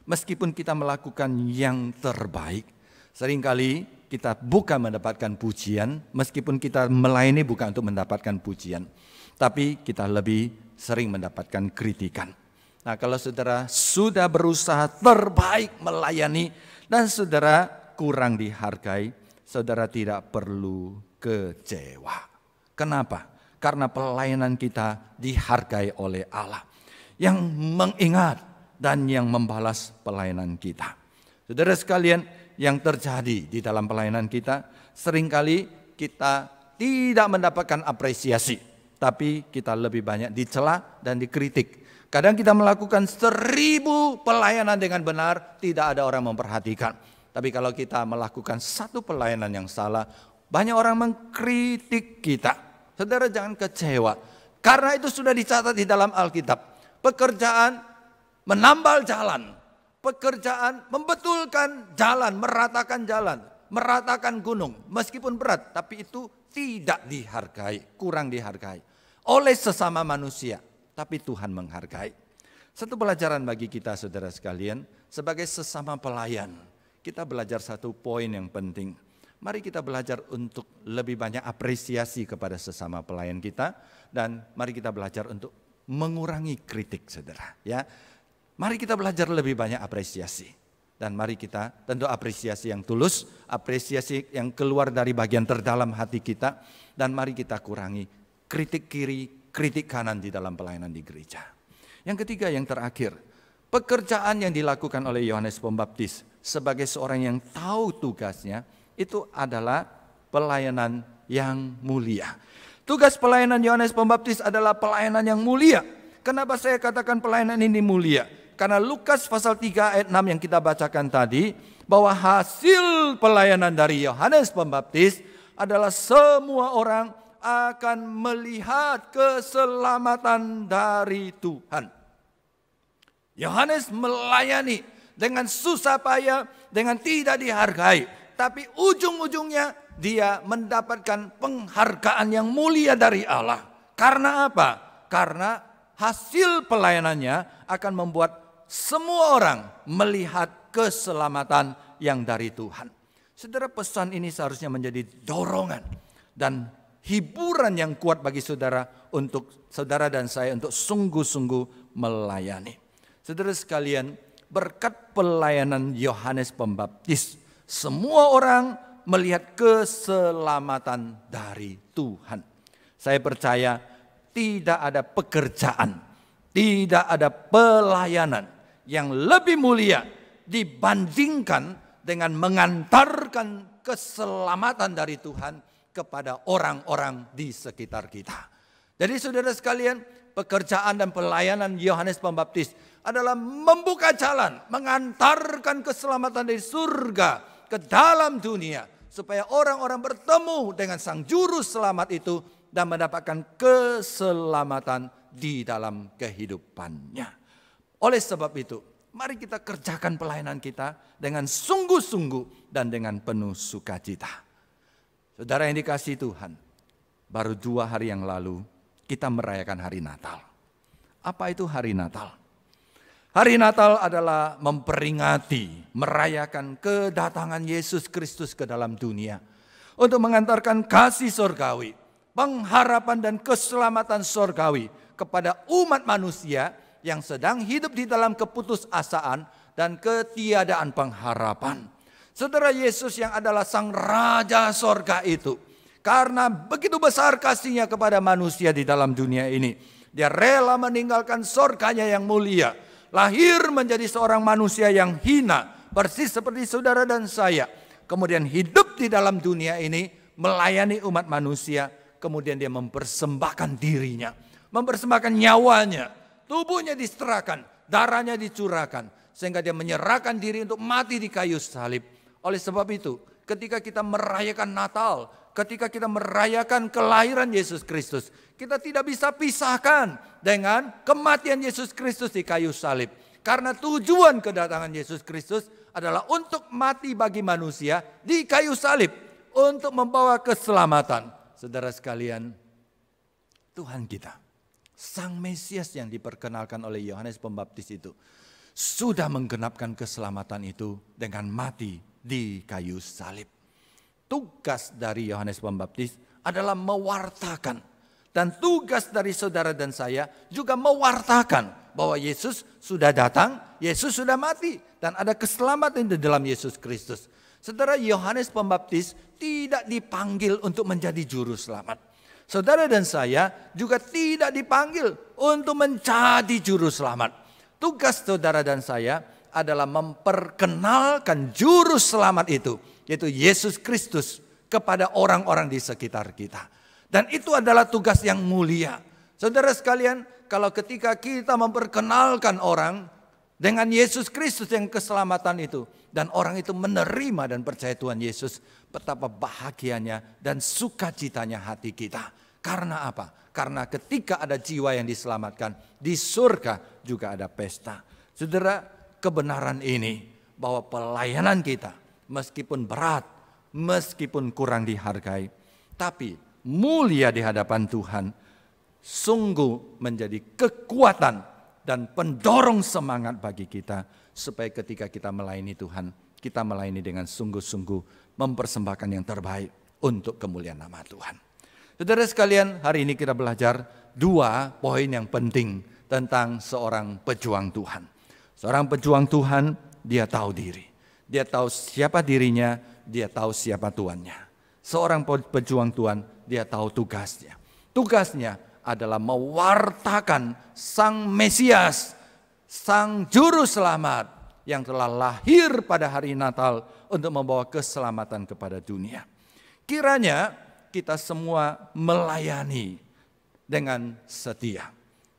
Speaker 5: Meskipun kita melakukan yang terbaik, seringkali kita bukan mendapatkan pujian, meskipun kita melayani bukan untuk mendapatkan pujian, tapi kita lebih sering mendapatkan kritikan. Nah, kalau saudara sudah berusaha terbaik melayani dan saudara kurang dihargai, saudara tidak perlu kecewa. Kenapa? Karena pelayanan kita dihargai oleh Allah yang mengingat dan yang membalas pelayanan kita. Saudara sekalian, yang terjadi di dalam pelayanan kita, seringkali kita tidak mendapatkan apresiasi, tapi kita lebih banyak dicela dan dikritik. Kadang kita melakukan 1000 pelayanan dengan benar, tidak ada orang memperhatikan. Tapi kalau kita melakukan satu pelayanan yang salah, banyak orang mengkritik kita. Saudara jangan kecewa, karena itu sudah dicatat di dalam Alkitab. Pekerjaan menambal jalan, pekerjaan membetulkan jalan, meratakan gunung. Meskipun berat, tapi itu tidak dihargai, kurang dihargai oleh sesama manusia. Tapi Tuhan menghargai. Satu pelajaran bagi kita saudara sekalian, sebagai sesama pelayan, kita belajar satu poin yang penting. Mari kita belajar untuk lebih banyak apresiasi kepada sesama pelayan kita. Dan mari kita belajar untuk mengurangi kritik, saudara. Ya, mari kita belajar lebih banyak apresiasi. Dan mari kita tentu apresiasi yang tulus, apresiasi yang keluar dari bagian terdalam hati kita. Dan mari kita kurangi kritik kiri, kritik kanan di dalam pelayanan di gereja. Yang ketiga, yang terakhir, pekerjaan yang dilakukan oleh Yohanes Pembaptis sebagai seorang yang tahu tugasnya, itu adalah pelayanan yang mulia. Tugas pelayanan Yohanes Pembaptis adalah pelayanan yang mulia. Kenapa saya katakan pelayanan ini mulia? Karena Lukas pasal 3 ayat 6 yang kita bacakan tadi, bahwa hasil pelayanan dari Yohanes Pembaptis adalah semua orang akan melihat keselamatan dari Tuhan. Yohanes melayani dengan susah payah, dengan tidak dihargai. Tapi ujung-ujungnya dia mendapatkan penghargaan yang mulia dari Allah. Karena apa? Karena hasil pelayanannya akan membuat semua orang melihat keselamatan yang dari Tuhan. Saudara, pesan ini seharusnya menjadi dorongan dan hiburan yang kuat bagi saudara untuk saudara dan saya untuk sungguh-sungguh melayani. Saudara sekalian, berkat pelayanan Yohanes Pembaptis, semua orang melihat keselamatan dari Tuhan. Saya percaya tidak ada pekerjaan, tidak ada pelayanan yang lebih mulia dibandingkan dengan mengantarkan keselamatan dari Tuhan kepada orang-orang di sekitar kita. Jadi saudara sekalian, pekerjaan dan pelayanan Yohanes Pembaptis adalah membuka jalan, mengantarkan keselamatan dari surga ke dalam dunia, supaya orang-orang bertemu dengan Sang Juru Selamat itu dan mendapatkan keselamatan di dalam kehidupannya. Oleh sebab itu, mari kita kerjakan pelayanan kita dengan sungguh-sungguh dan dengan penuh sukacita. Saudara yang dikasihi Tuhan, baru 2 hari yang lalu kita merayakan hari Natal. Apa itu hari Natal? Hari Natal adalah memperingati, merayakan kedatangan Yesus Kristus ke dalam dunia untuk mengantarkan kasih surgawi, pengharapan dan keselamatan surgawi kepada umat manusia yang sedang hidup di dalam keputusasaan dan ketiadaan pengharapan. Saudara, Yesus yang adalah Sang Raja Sorga itu, karena begitu besar kasihnya kepada manusia di dalam dunia ini, dia rela meninggalkan sorganya yang mulia, lahir menjadi seorang manusia yang hina, persis seperti saudara dan saya. Kemudian hidup di dalam dunia ini, melayani umat manusia. Kemudian dia mempersembahkan dirinya, mempersembahkan nyawanya, tubuhnya diserahkan, darahnya dicurahkan, sehingga dia menyerahkan diri untuk mati di kayu salib. Oleh sebab itu, ketika kita merayakan Natal, ketika kita merayakan kelahiran Yesus Kristus, kita tidak bisa pisahkan dengan kematian Yesus Kristus di kayu salib. Karena tujuan kedatangan Yesus Kristus adalah untuk mati bagi manusia di kayu salib, untuk membawa keselamatan. Saudara sekalian, Tuhan kita, Sang Mesias yang diperkenalkan oleh Yohanes Pembaptis itu, sudah menggenapkan keselamatan itu dengan mati di kayu salib. Tugas dari Yohanes Pembaptis adalah mewartakan. Dan tugas dari saudara dan saya juga mewartakan bahwa Yesus sudah datang, Yesus sudah mati, dan ada keselamatan di dalam Yesus Kristus. Saudara, Yohanes Pembaptis tidak dipanggil untuk menjadi juru selamat. Saudara dan saya juga tidak dipanggil untuk menjadi juru selamat. Tugas saudara dan saya adalah memperkenalkan juru selamat itu, yaitu Yesus Kristus, kepada orang-orang di sekitar kita. Dan itu adalah tugas yang mulia. Saudara sekalian, kalau ketika kita memperkenalkan orang dengan Yesus Kristus yang keselamatan itu, dan orang itu menerima dan percaya Tuhan Yesus, betapa bahagianya dan sukacitanya hati kita. Karena apa? Karena ketika ada jiwa yang diselamatkan, di surga juga ada pesta. Saudara, kebenaran ini bahwa pelayanan kita meskipun berat, meskipun kurang dihargai, tapi mulia di hadapan Tuhan, sungguh menjadi kekuatan dan pendorong semangat bagi kita, supaya ketika kita melayani Tuhan, kita melayani dengan sungguh-sungguh, mempersembahkan yang terbaik untuk kemuliaan nama Tuhan. Saudara sekalian, hari ini kita belajar dua poin yang penting tentang seorang pejuang Tuhan. Seorang pejuang Tuhan, dia tahu diri. Dia tahu siapa dirinya, dia tahu siapa Tuannya. Seorang pejuang Tuhan, dia tahu tugasnya. Tugasnya adalah mewartakan Sang Mesias, Sang Juru Selamat yang telah lahir pada hari Natal untuk membawa keselamatan kepada dunia. Kiranya kita semua melayani dengan setia.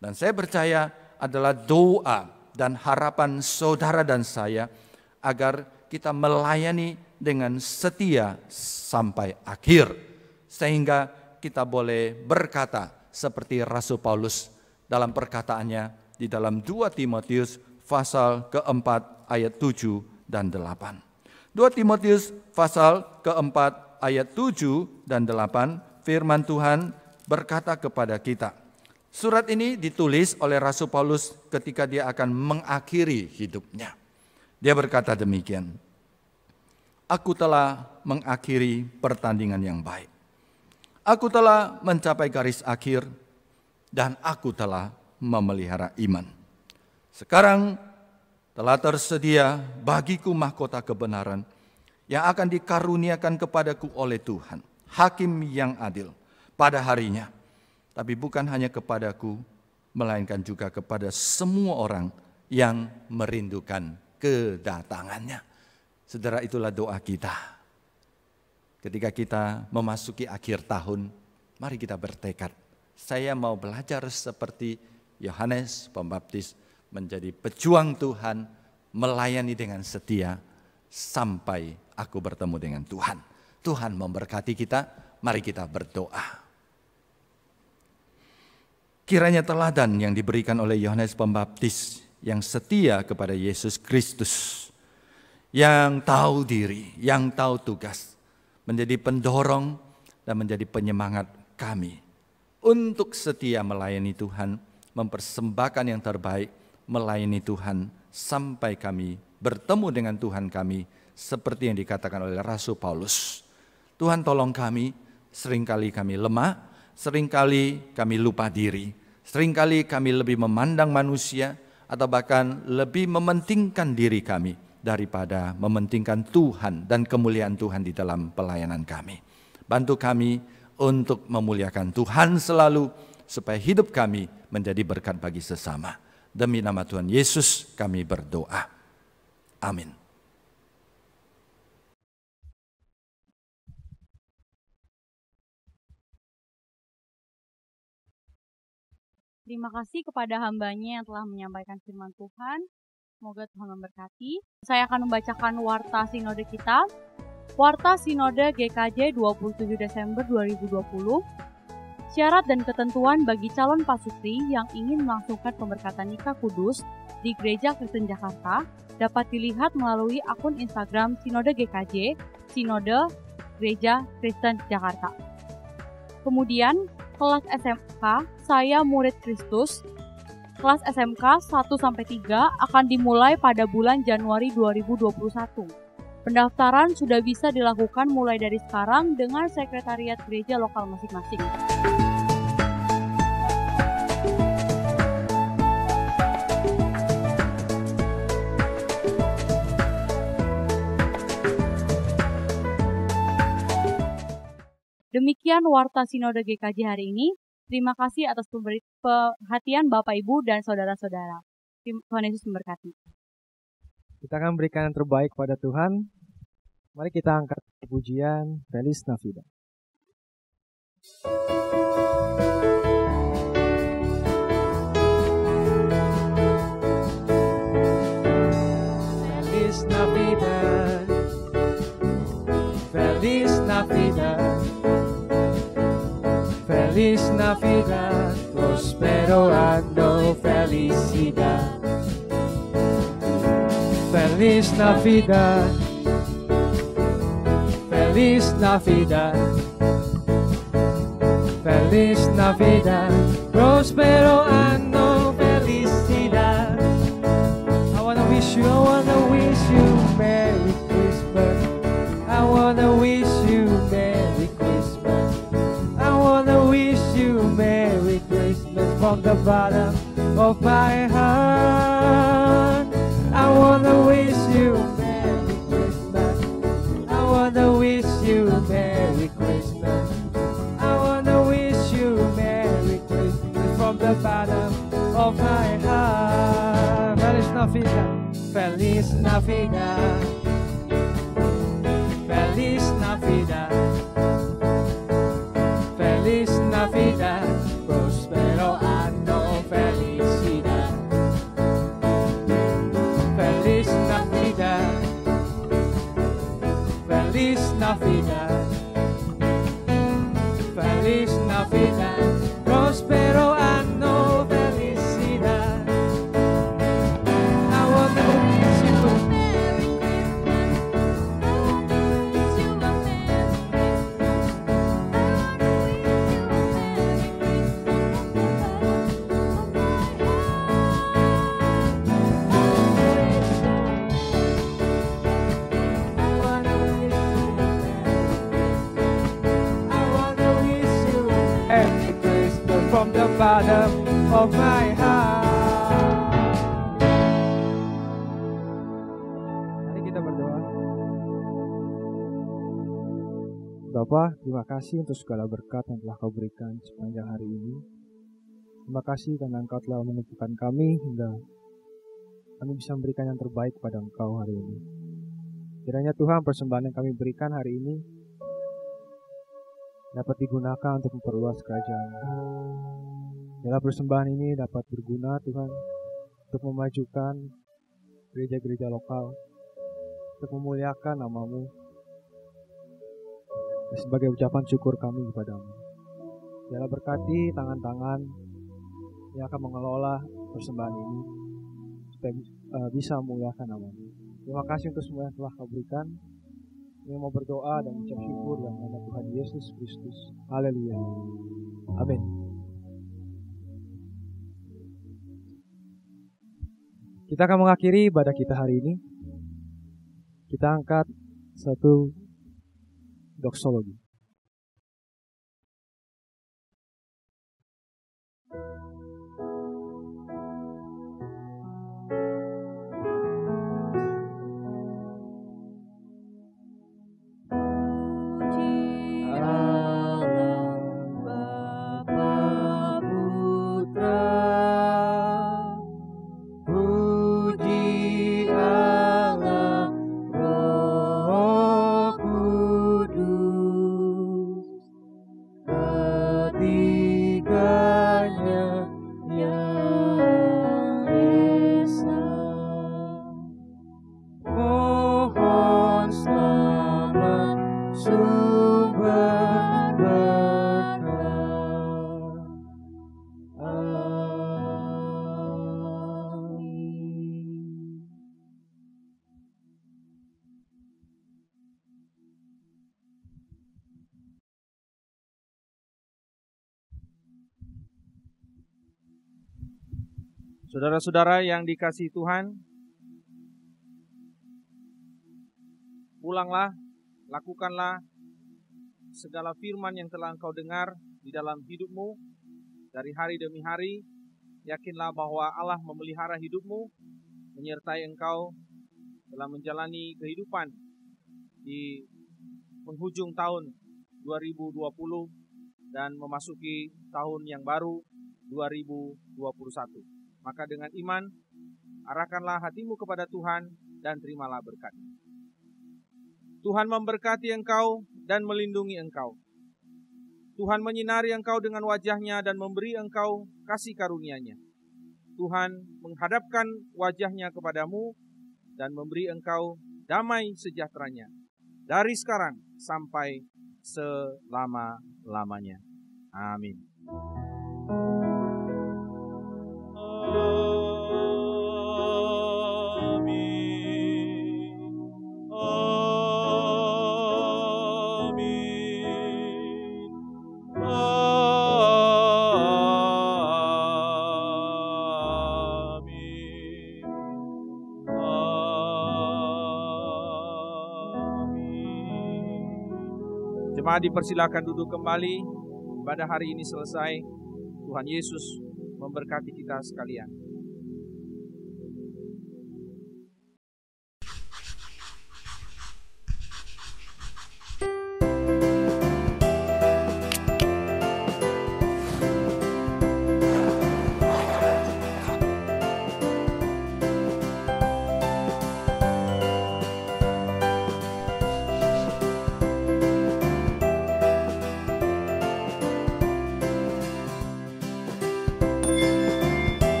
Speaker 5: Dan saya percaya adalah doa dan harapan saudara dan saya agar kita melayani dengan setia sampai akhir. Sehingga kita boleh berkata seperti Rasul Paulus dalam perkataannya di dalam 2 Timotius pasal keempat ayat 7 dan 8. 2 Timotius pasal keempat ayat 7 dan 8, firman Tuhan berkata kepada kita. Surat ini ditulis oleh Rasul Paulus ketika dia akan mengakhiri hidupnya. Dia berkata demikian, aku telah mengakhiri pertandingan yang baik. Aku telah mencapai garis akhir dan aku telah memelihara iman. Sekarang telah tersedia bagiku mahkota kebenaran yang akan dikaruniakan kepadaku oleh Tuhan, Hakim yang adil pada harinya. Tapi bukan hanya kepadaku, melainkan juga kepada semua orang yang merindukan kedatangannya. Saudara, itulah doa kita. Ketika kita memasuki akhir tahun, mari kita bertekad. Saya mau belajar seperti Yohanes Pembaptis, menjadi pejuang Tuhan, melayani dengan setia sampai aku bertemu dengan Tuhan. Tuhan memberkati kita, mari kita berdoa. Kiranya teladan yang diberikan oleh Yohanes Pembaptis yang setia kepada Yesus Kristus, yang tahu diri, yang tahu tugas, menjadi pendorong dan menjadi penyemangat kami untuk setia melayani Tuhan, mempersembahkan yang terbaik, melayani Tuhan sampai kami bertemu dengan Tuhan kami seperti yang dikatakan oleh Rasul Paulus. Tuhan tolong kami, seringkali kami lemah, seringkali kami lupa diri. Seringkali kami lebih memandang manusia atau bahkan lebih mementingkan diri kami daripada mementingkan Tuhan dan kemuliaan Tuhan di dalam pelayanan kami. Bantu kami untuk memuliakan Tuhan selalu supaya hidup kami menjadi berkat bagi sesama. Demi nama Tuhan Yesus kami berdoa. Amin.
Speaker 3: Terima kasih kepada hambanya yang telah menyampaikan firman Tuhan. Semoga Tuhan memberkati. Saya akan membacakan warta sinode kita. Warta Sinode GKJ 27 Desember 2020. Syarat dan ketentuan bagi calon pasutri yang ingin melangsungkan pemberkatan nikah kudus di Gereja Kristen Jakarta dapat dilihat melalui akun Instagram Sinode GKJ, Sinode Gereja Kristen Jakarta. Kemudian, kelas SMK, saya murid Kristus, kelas SMK 1-3 akan dimulai pada bulan Januari 2021. Pendaftaran sudah bisa dilakukan mulai dari sekarang dengan sekretariat gereja lokal masing-masing. Demikian warta Sinode GKJ hari ini. Terima kasih atas perhatian Bapak, Ibu, dan saudara-saudara. Tuhan Yesus memberkati.
Speaker 2: Kita akan berikan yang terbaik pada Tuhan. Mari kita angkat pujian Feliz Navidad.
Speaker 4: Feliz Navidad, Feliz Navidad, Feliz Navidad, prospero año, felicidad. Feliz Navidad, Feliz Navidad, Feliz Navidad, prospero año, felicidad. I wanna wish you Merry Christmas. I wanna wish you Merry Christmas. I wanna wish you Merry Christmas. from the bottom of my heart. I wanna wish you Merry Christmas. I wanna wish you Merry Christmas. I wanna wish you Merry Christmas from the bottom of my heart. Feliz Navidad, Feliz Navidad, Feliz Navidad, Feliz Navidad, Prospero anno, felicidad. Feliz Navidad, Feliz Navidad, Feliz Navidad, Prospero anno, felicidad. I wanna wish you a Merry Christmas from the bottom of my heart.
Speaker 2: Mari kita berdoa. Bapa, terima kasih untuk segala berkat yang telah Kau berikan sepanjang hari ini. Terima kasih karena Engkau telah menentukan kami hingga kami bisa memberikan yang terbaik kepada Engkau hari ini. Kiranya Tuhan, persembahan yang kami berikan hari ini dapat digunakan untuk memperluas kerajaan. Biarlah persembahan ini dapat berguna Tuhan untuk memajukan gereja-gereja lokal, untuk memuliakan nama-Mu, dan sebagai ucapan syukur kami kepada-Mu. Biarlah berkati tangan-tangan yang akan mengelola persembahan ini supaya bisa memuliakan nama-Mu. Terima kasih untuk semua yang telah Kau berikan. Kami mau berdoa dan mengucap syukur dalam nama Tuhan Yesus Kristus. Haleluya. Amin. Kita akan mengakhiri ibadah kita hari ini. Kita angkat satu doksologi.
Speaker 6: Saudara-saudara yang dikasihi Tuhan, pulanglah, lakukanlah segala firman yang telah engkau dengar di dalam hidupmu dari hari demi hari. Yakinlah bahwa Allah memelihara hidupmu, menyertai engkau dalam menjalani kehidupan di penghujung tahun 2020 dan memasuki tahun yang baru 2021. Maka dengan iman, arahkanlah hatimu kepada Tuhan dan terimalah berkat. Tuhan memberkati engkau dan melindungi engkau. Tuhan menyinari engkau dengan wajah-Nya dan memberi engkau kasih karunia-Nya. Tuhan menghadapkan wajah-Nya kepadamu dan memberi engkau damai sejahtera-Nya dari sekarang sampai selama-lamanya. Amin. Jemaat dipersilakan duduk kembali. Pada hari ini selesai. Tuhan Yesus memberkati kita sekalian.